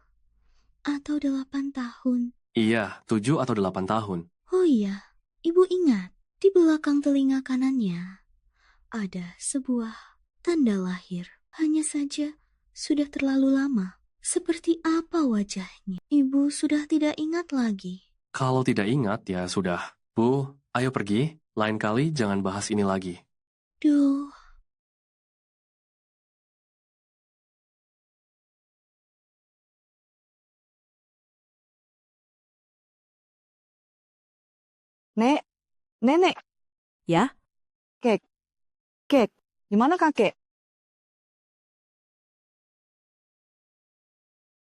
atau 8 tahun.
Iya, 7 atau 8 tahun.
Oh iya, ibu ingat, di belakang telinga kanannya ada sebuah tanda lahir. Hanya saja sudah terlalu lama. Seperti apa wajahnya? Ibu sudah tidak ingat lagi.
Kalau tidak ingat, ya sudah. Bu, ayo pergi. Lain kali jangan bahas ini lagi.
Duh.
Nenek.
Ya?
Kek, di mana kakek?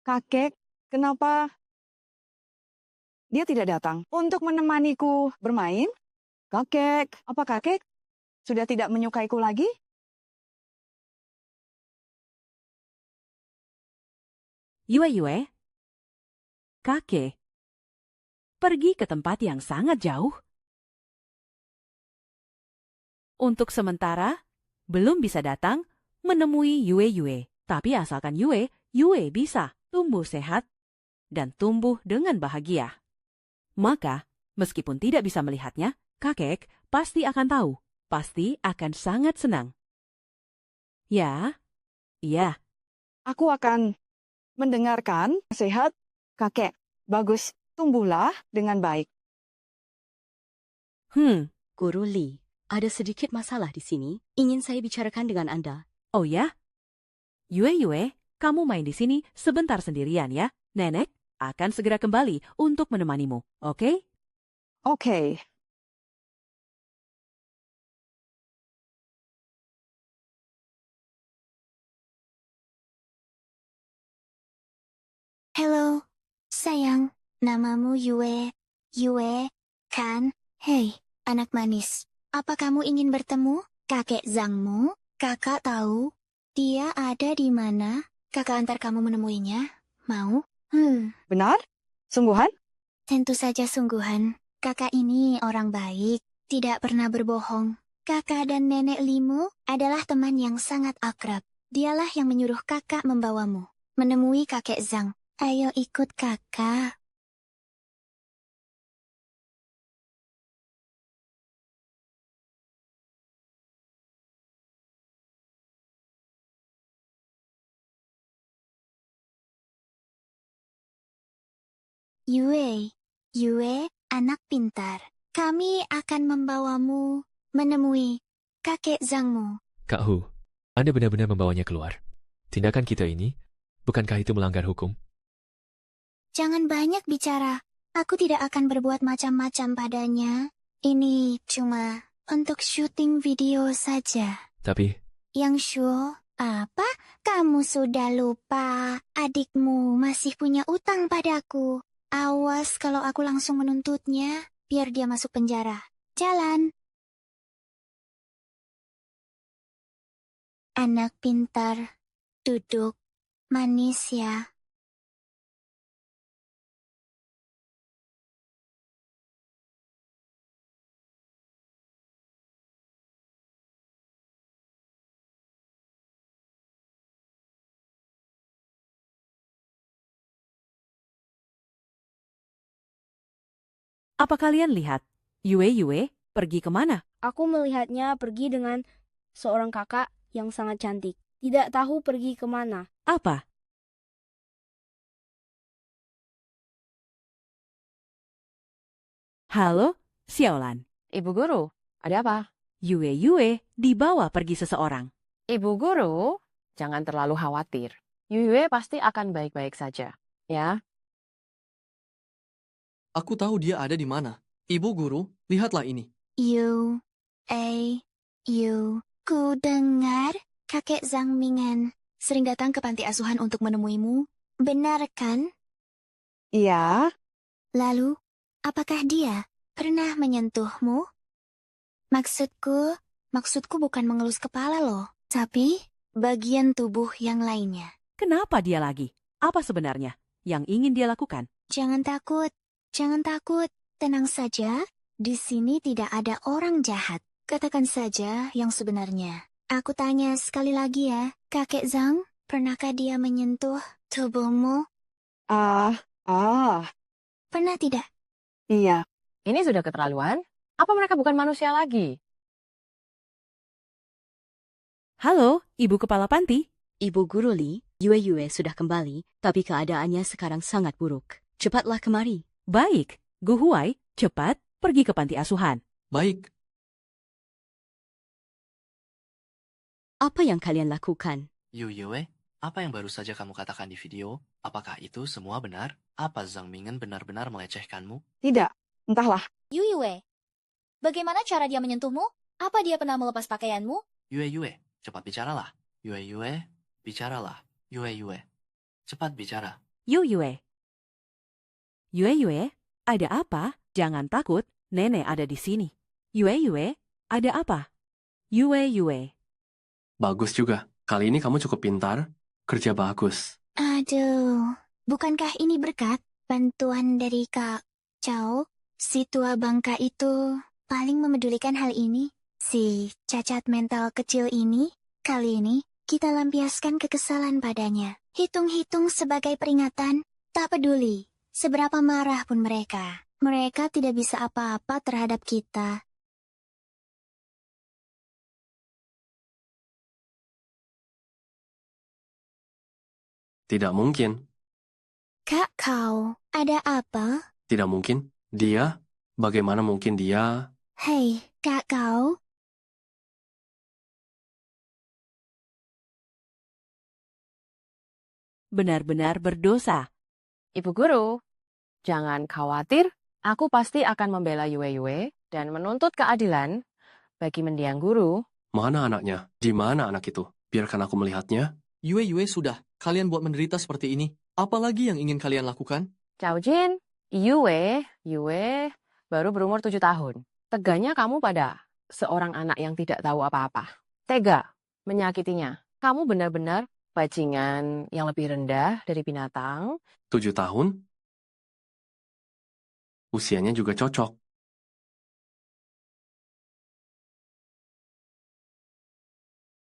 Kakek, kenapa dia tidak datang untuk menemaniku bermain? Kakek, apa kakek sudah tidak menyukaiku lagi?
Yue, kakek, pergi ke tempat yang sangat jauh. Untuk sementara, belum bisa datang menemui Yue. Tapi asalkan Yue bisa tumbuh sehat dan tumbuh dengan bahagia. Maka, meskipun tidak bisa melihatnya, kakek pasti akan tahu, pasti akan sangat senang. Ya, iya.
Aku akan mendengarkan nasihat kakek. Bagus, tumbuhlah dengan baik.
Guru Li, ada sedikit masalah di sini. Ingin saya bicarakan dengan Anda.
Oh ya? Yue, kamu main di sini sebentar sendirian ya. Nenek akan segera kembali untuk menemanimu, oke?
Oke.
Halo, sayang. Namamu Yue. Yue, kan? Hei, anak manis. Apa kamu ingin bertemu kakek Zhangmu? Kakak tahu dia ada di mana. Kakak antar kamu menemuinya. Mau?
Benar? Sungguhan?
Tentu saja sungguhan. Kakak ini orang baik, tidak pernah berbohong. Kakak dan nenek Limu adalah teman yang sangat akrab. Dialah yang menyuruh kakak membawamu menemui kakek Zhang. Ayo ikut kakak. Yue, anak pintar. Kami akan membawamu menemui kakek Zhangmu.
Kak Hu, Anda benar-benar membawanya keluar. Tindakan kita ini, bukankah itu melanggar hukum?
Jangan banyak bicara. Aku tidak akan berbuat macam-macam padanya. Ini cuma untuk syuting video saja.
Tapi,
Yang Shu, apa? Kamu sudah lupa? Adikmu masih punya utang padaku. Awas kalau aku langsung menuntutnya, biar dia masuk penjara. Jalan. Anak pintar, duduk, manis ya.
Apa kalian lihat? Yue pergi kemana?
Aku melihatnya pergi dengan seorang kakak yang sangat cantik. Tidak tahu pergi kemana.
Apa? Halo, Xiaolan.
Ibu guru, ada apa?
Yue dibawa pergi seseorang.
Ibu guru, jangan terlalu khawatir. Yue pasti akan baik-baik saja, ya.
Aku tahu dia ada di mana. Ibu guru, lihatlah ini.
Ku dengar kakek Zhang Mingan sering datang ke panti asuhan untuk menemuimu. Benar kan?
Iya.
Lalu, apakah dia pernah menyentuhmu? Maksudku bukan mengelus kepala loh, tapi bagian tubuh yang lainnya.
Kenapa dia lagi? Apa sebenarnya yang ingin dia lakukan?
Jangan takut, tenang saja. Di sini tidak ada orang jahat. Katakan saja yang sebenarnya. Aku tanya sekali lagi ya, kakek Zhang, pernahkah dia menyentuh tubuhmu? Pernah tidak?
Iya.
Ini sudah keterlaluan. Apa mereka bukan manusia lagi?
Halo, Ibu Kepala Panti.
Ibu Guru Li, Yue sudah kembali, tapi keadaannya sekarang sangat buruk. Cepatlah kemari.
Baik, Gu Huai, cepat pergi ke panti asuhan.
Baik.
Apa yang kalian lakukan?
Yue, apa yang baru saja kamu katakan di video? Apakah itu semua benar? Apa Zhang Mingan benar-benar melecehkanmu?
Tidak. Entahlah.
Yue, bagaimana cara dia menyentuhmu? Apa dia pernah melepas pakaianmu?
Yue, cepat bicaralah. Yue, bicaralah. Yue, cepat bicara.
Yue, ada apa? Jangan takut, nenek ada di sini. Yue, ada apa? Yue.
Bagus juga. Kali ini kamu cukup pintar. Kerja bagus.
Aduh, bukankah ini berkat bantuan dari Kak Chow? Si tua bangka itu paling memedulikan hal ini. Si cacat mental kecil ini, kali ini kita lampiaskan kekesalan padanya. Hitung-hitung sebagai peringatan, tak peduli seberapa marah pun mereka. Mereka tidak bisa apa-apa terhadap kita.
Tidak mungkin.
Kak Kau, ada apa?
Tidak mungkin. Dia? Bagaimana mungkin dia?
Hei, Kak Kau.
Benar-benar berdosa.
Ibu guru, jangan khawatir. Aku pasti akan membela Yue dan menuntut keadilan bagi mendiang guru.
Mana anaknya? Di mana anak itu? Biarkan aku melihatnya.
Yue, sudah. Kalian buat menderita seperti ini. Apa lagi yang ingin kalian lakukan?
Cao Jin, Yue baru berumur 7 tahun. Teganya kamu pada seorang anak yang tidak tahu apa-apa. Tega menyakitinya. Kamu benar-benar bajingan yang lebih rendah dari binatang.
7 tahun? Usianya juga cocok.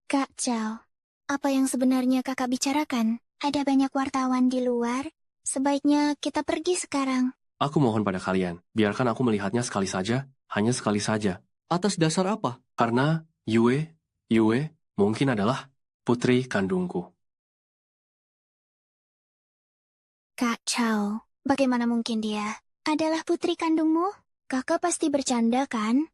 Kak Chow, apa yang sebenarnya kakak bicarakan? Ada banyak wartawan di luar. Sebaiknya kita pergi sekarang.
Aku mohon pada kalian, biarkan aku melihatnya sekali saja, hanya sekali saja.
Atas dasar apa?
Karena Yue mungkin adalah putri kandungku.
Kak Chow, Bagaimana mungkin dia adalah putri kandungmu? Kakak pasti bercanda, kan?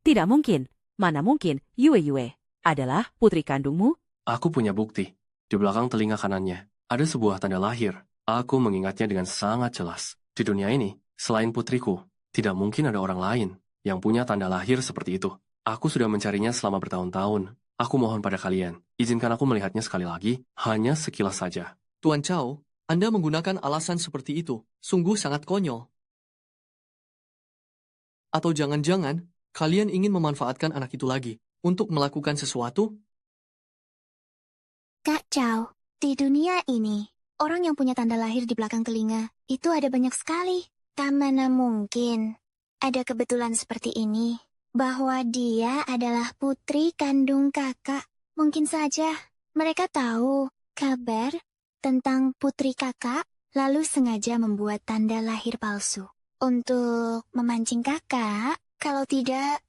Tidak mungkin. Mana mungkin Yue adalah putri kandungmu?
Aku punya bukti. Di belakang telinga kanannya, ada sebuah tanda lahir. Aku mengingatnya dengan sangat jelas. Di dunia ini, selain putriku, tidak mungkin ada orang lain yang punya tanda lahir seperti itu. Aku sudah mencarinya selama bertahun-tahun. Aku mohon pada kalian, izinkan aku melihatnya sekali lagi, hanya sekilas saja.
Tuan Chow, Anda menggunakan alasan seperti itu. Sungguh sangat konyol. Atau jangan-jangan, kalian ingin memanfaatkan anak itu lagi untuk melakukan sesuatu?
Kak Chow, di dunia ini, orang yang punya tanda lahir di belakang telinga itu ada banyak sekali. Tak mana mungkin ada kebetulan seperti ini, bahwa dia adalah putri kandung kakak. Mungkin saja mereka tahu kabar tentang putri kakak, lalu sengaja membuat tanda lahir palsu untuk memancing kakak. Kalau tidak,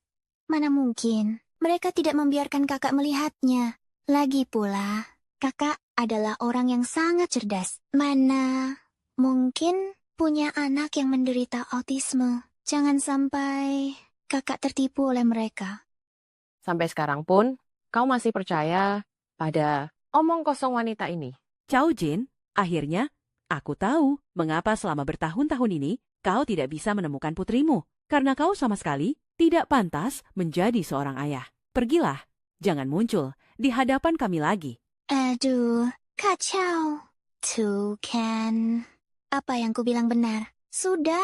mana mungkin mereka tidak membiarkan kakak melihatnya. Lagi pula, kakak adalah orang yang sangat cerdas. Mana mungkin punya anak yang menderita autisme. Jangan sampai kakak tertipu oleh mereka.
Sampai sekarang pun, kau masih percaya pada omong kosong wanita ini.
Chow Jin, akhirnya aku tahu mengapa selama bertahun-tahun ini kau tidak bisa menemukan putrimu. Karena kau sama sekali tidak pantas menjadi seorang ayah. Pergilah, jangan muncul di hadapan kami lagi.
Aduh, kacau. Tuh kan. Apa yang kubilang benar? Sudah,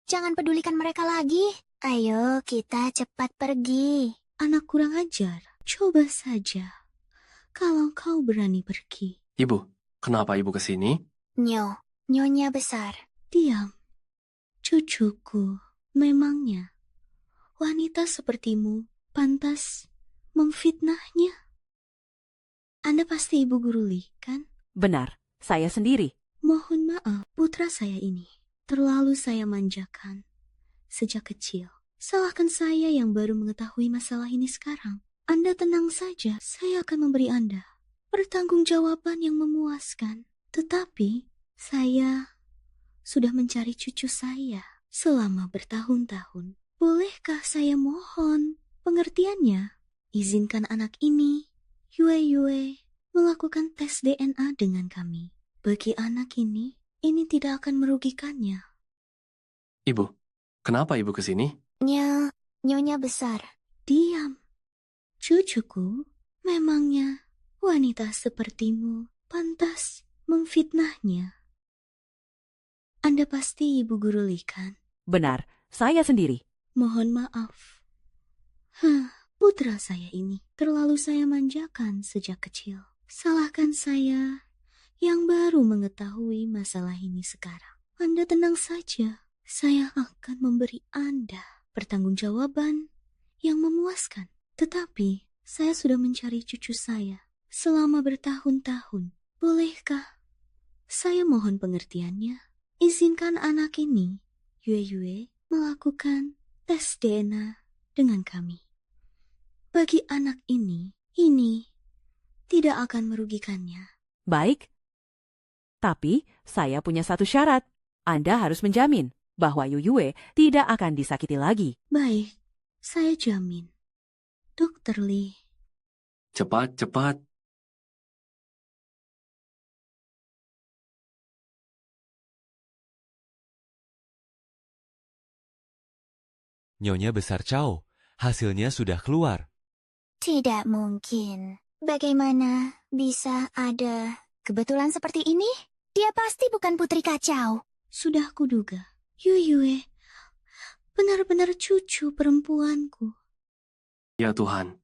jangan pedulikan mereka lagi. Ayo kita cepat pergi.
Anak kurang ajar, coba saja. Kalau kau berani pergi.
Ibu, kenapa ibu ke sini?
Nyonya besar.
Diam. Cucuku, memangnya wanita sepertimu pantas memfitnahnya? Anda pasti ibu guru Li, kan?
Benar, saya sendiri.
Mohon maaf, putra saya ini terlalu saya manjakan sejak kecil. Salahkan saya yang baru mengetahui masalah ini sekarang. Anda tenang saja, saya akan memberi Anda pertanggungjawaban yang memuaskan. Tetapi, saya sudah mencari cucu saya selama bertahun-tahun. Bolehkah saya mohon pengertiannya? Izinkan anak ini, Yue, melakukan tes DNA dengan kami. Bagi anak ini tidak akan merugikannya.
Ibu, kenapa ibu ke sini?
Nyonya besar.
Diam. Cucuku, memangnya wanita sepertimu pantas memfitnahnya? Anda pasti ibu guru Li, kan?
Benar, saya sendiri.
Mohon maaf. Putra saya ini terlalu saya manjakan sejak kecil. Salahkan saya yang baru mengetahui masalah ini sekarang. Anda tenang saja. Saya akan memberi Anda pertanggungjawaban yang memuaskan. Tetapi, saya sudah mencari cucu saya selama bertahun-tahun. Bolehkah saya mohon pengertiannya? Izinkan anak ini, Yue, melakukan tes DNA dengan kami. Bagi anak ini tidak akan merugikannya.
Baik. Tapi, saya punya satu syarat. Anda harus menjamin bahwa Yue tidak akan disakiti lagi.
Baik, saya jamin. Dokter Li.
Cepat.
Nyonya besar Chow, hasilnya sudah keluar.
Tidak mungkin. Bagaimana bisa ada kebetulan seperti ini? Dia pasti bukan putri kacau.
Sudah kuduga. Yue, benar-benar cucu perempuanku.
Ya Tuhan,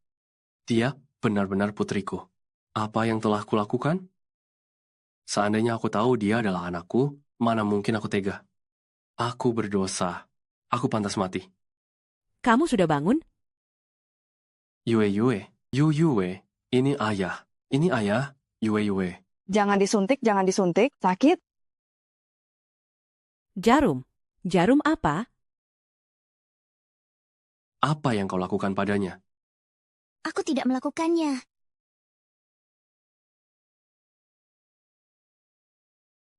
dia benar-benar putriku. Apa yang telah kulakukan? Seandainya aku tahu dia adalah anakku, mana mungkin aku tega. Aku berdosa. Aku pantas mati.
Kamu sudah bangun?
Yue, ini ayah. Ini ayah, Yue.
Jangan disuntik, sakit.
Jarum apa?
Apa yang kau lakukan padanya?
Aku tidak melakukannya.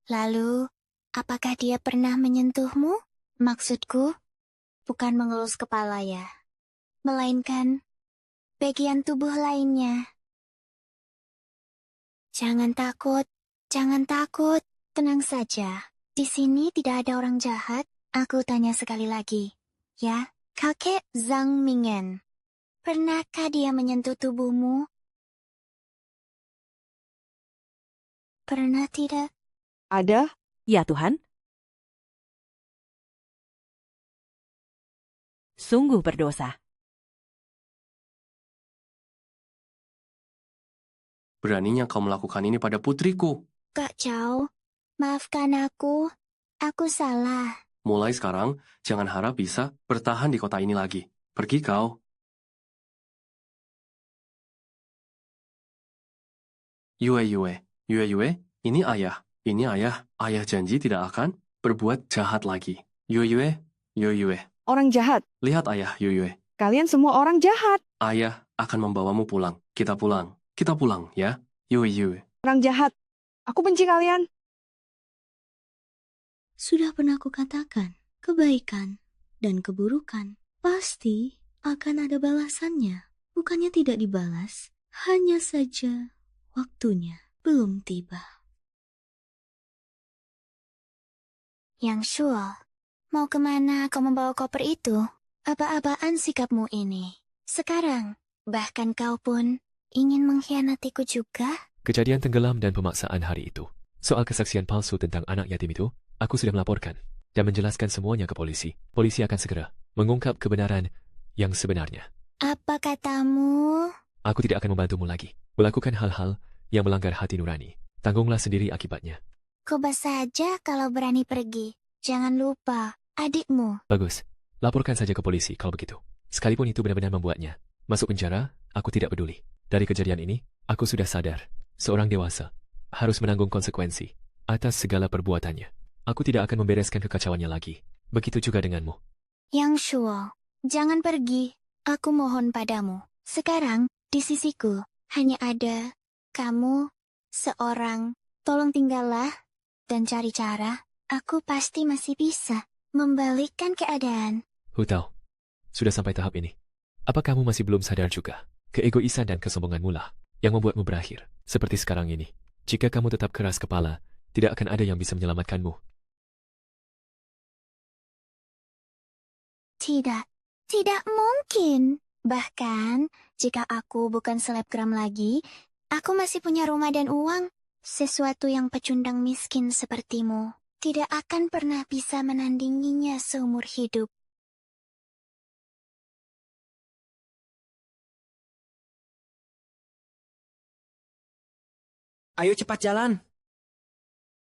Lalu, apakah dia pernah menyentuhmu? Maksudku, bukan mengelus kepala ya, melainkan bagian tubuh lainnya. Jangan takut, tenang saja. Di sini tidak ada orang jahat. Aku tanya sekali lagi, ya, kakek Zhang Mingen. Pernahkah dia menyentuh tubuhmu? Pernah tidak?
Ada?
Ya Tuhan. Sungguh berdosa.
Beraninya kau melakukan ini pada putriku.
Kak Chow, maafkan aku. Aku salah.
Mulai sekarang, jangan harap bisa bertahan di kota ini lagi. Pergi kau. Yue, ini ayah. Ini ayah. Ayah janji tidak akan berbuat jahat lagi. Yue.
Orang jahat.
Lihat ayah, Yue.
Kalian semua orang jahat.
Ayah akan membawamu pulang. Kita pulang, ya. Yue.
Orang jahat. Aku benci kalian.
Sudah pernah kukatakan, kebaikan dan keburukan pasti akan ada balasannya. Bukannya tidak dibalas, hanya saja waktunya belum tiba.
Yang Shuo, mau kemana kau membawa koper itu? Apa-apaan sikapmu ini? Sekarang, bahkan kau pun ingin mengkhianatiku juga?
Kejadian tenggelam dan pemaksaan hari itu. Soal kesaksian palsu tentang anak yatim itu, aku sudah melaporkan dan menjelaskan semuanya ke polisi. Polisi akan segera mengungkap kebenaran yang sebenarnya.
Apa katamu?
Aku tidak akan membantumu lagi. Melakukan hal-hal yang melanggar hati nurani. Tanggunglah sendiri akibatnya.
Coba saja kalau berani pergi. Jangan lupa, adikmu.
Bagus. Laporkan saja ke polisi kalau begitu. Sekalipun itu benar-benar membuatnya masuk penjara, aku tidak peduli. Dari kejadian ini, aku sudah sadar. Seorang dewasa harus menanggung konsekuensi atas segala perbuatannya. Aku tidak akan membereskan kekacauannya lagi. Begitu juga denganmu.
Yang Shuo, jangan pergi. Aku mohon padamu. Sekarang, di sisiku, hanya ada kamu seorang. Tolong tinggallah dan cari cara. Aku pasti masih bisa membalikkan keadaan.
Hutao, sudah sampai tahap ini. Apa kamu masih belum sadar juga? Keegoisan dan kesombonganmu lah yang membuatmu berakhir seperti sekarang ini. Jika kamu tetap keras kepala, tidak akan ada yang bisa menyelamatkanmu.
Tidak mungkin. Bahkan, jika aku bukan selebgram lagi, aku masih punya rumah dan uang. Sesuatu yang pecundang miskin sepertimu tidak akan pernah bisa menandinginya seumur hidup.
Ayo cepat jalan.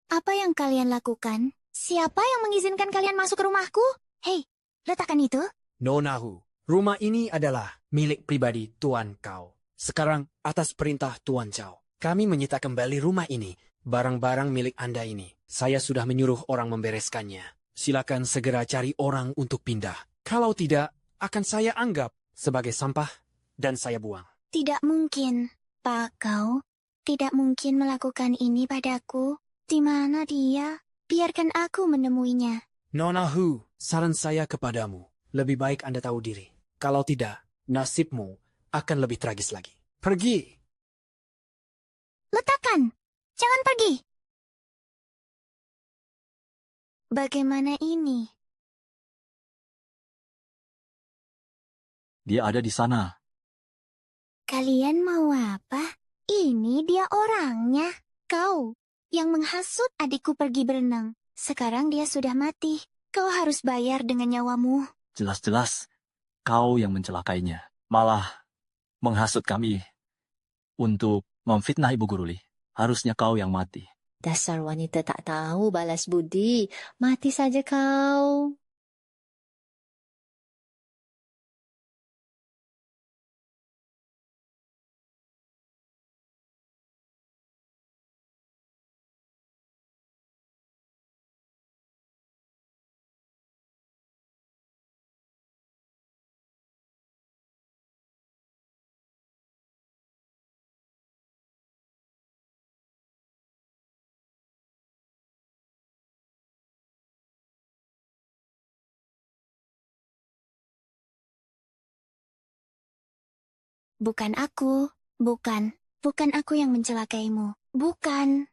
Apa yang kalian lakukan? Siapa yang mengizinkan kalian masuk ke rumahku? Hei, letakkan itu.
Nonahu, rumah ini adalah milik pribadi Tuan Kau. Sekarang, atas perintah Tuan Chow, kami menyita kembali rumah ini. Barang-barang milik Anda ini, saya sudah menyuruh orang membereskannya. Silakan segera cari orang untuk pindah. Kalau tidak, akan saya anggap sebagai sampah dan saya buang.
Tidak mungkin, Pak Kau. Tidak mungkin melakukan ini padaku. Di mana dia? Biarkan aku menemuinya.
Nonahu, saran saya kepadamu, lebih baik Anda tahu diri. Kalau tidak, nasibmu akan lebih tragis lagi. Pergi!
Letakkan! Jangan pergi! Bagaimana ini?
Dia ada di sana.
Kalian mau apa? Ini dia orangnya. Kau yang menghasut adikku pergi berenang. Sekarang dia sudah mati. Kau harus bayar dengan nyawamu.
Jelas-jelas kau yang mencelakainya. Malah menghasut kami untuk memfitnah Ibu Guru Li. Harusnya kau yang mati.
Dasar wanita tak tahu balas budi. Mati saja kau.
bukan aku. Bukan aku yang mencelakaimu. Bukan.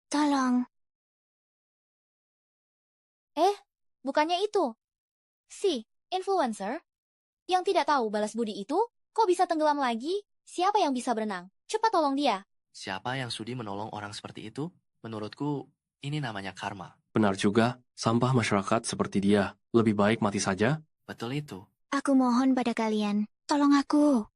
Tolong.
Bukannya itu. Si, influencer, yang tidak tahu balas budi itu, kok bisa tenggelam lagi? Siapa yang bisa berenang? Cepat tolong dia.
Siapa yang sudi menolong orang seperti itu? Menurutku, ini namanya karma.
Benar juga, sampah masyarakat seperti dia. Lebih baik mati saja.
Betul itu.
Aku mohon pada kalian, tolong aku.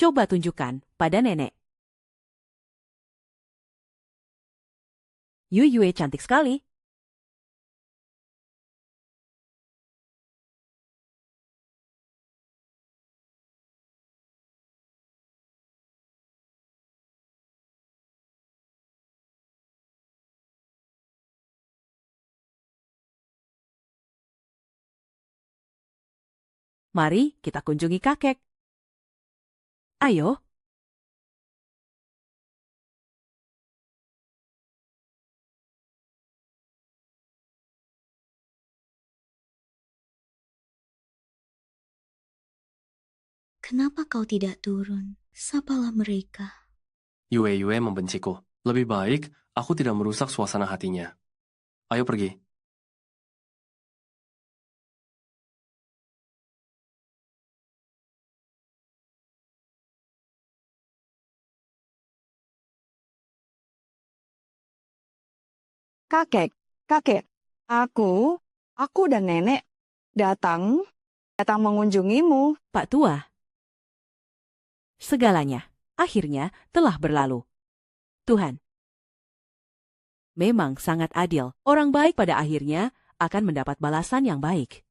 Coba tunjukkan pada nenek. Yue cantik sekali. Mari kita kunjungi kakek. Ayo.
Kenapa kau tidak turun? Sapalah mereka.
Yue membenciku. Lebih baik aku tidak merusak suasana hatinya. Ayo pergi.
Kakek, aku dan nenek datang mengunjungimu.
Pak Tua. Segalanya akhirnya telah berlalu. Tuhan. Memang sangat adil. Orang baik pada akhirnya akan mendapat balasan yang baik.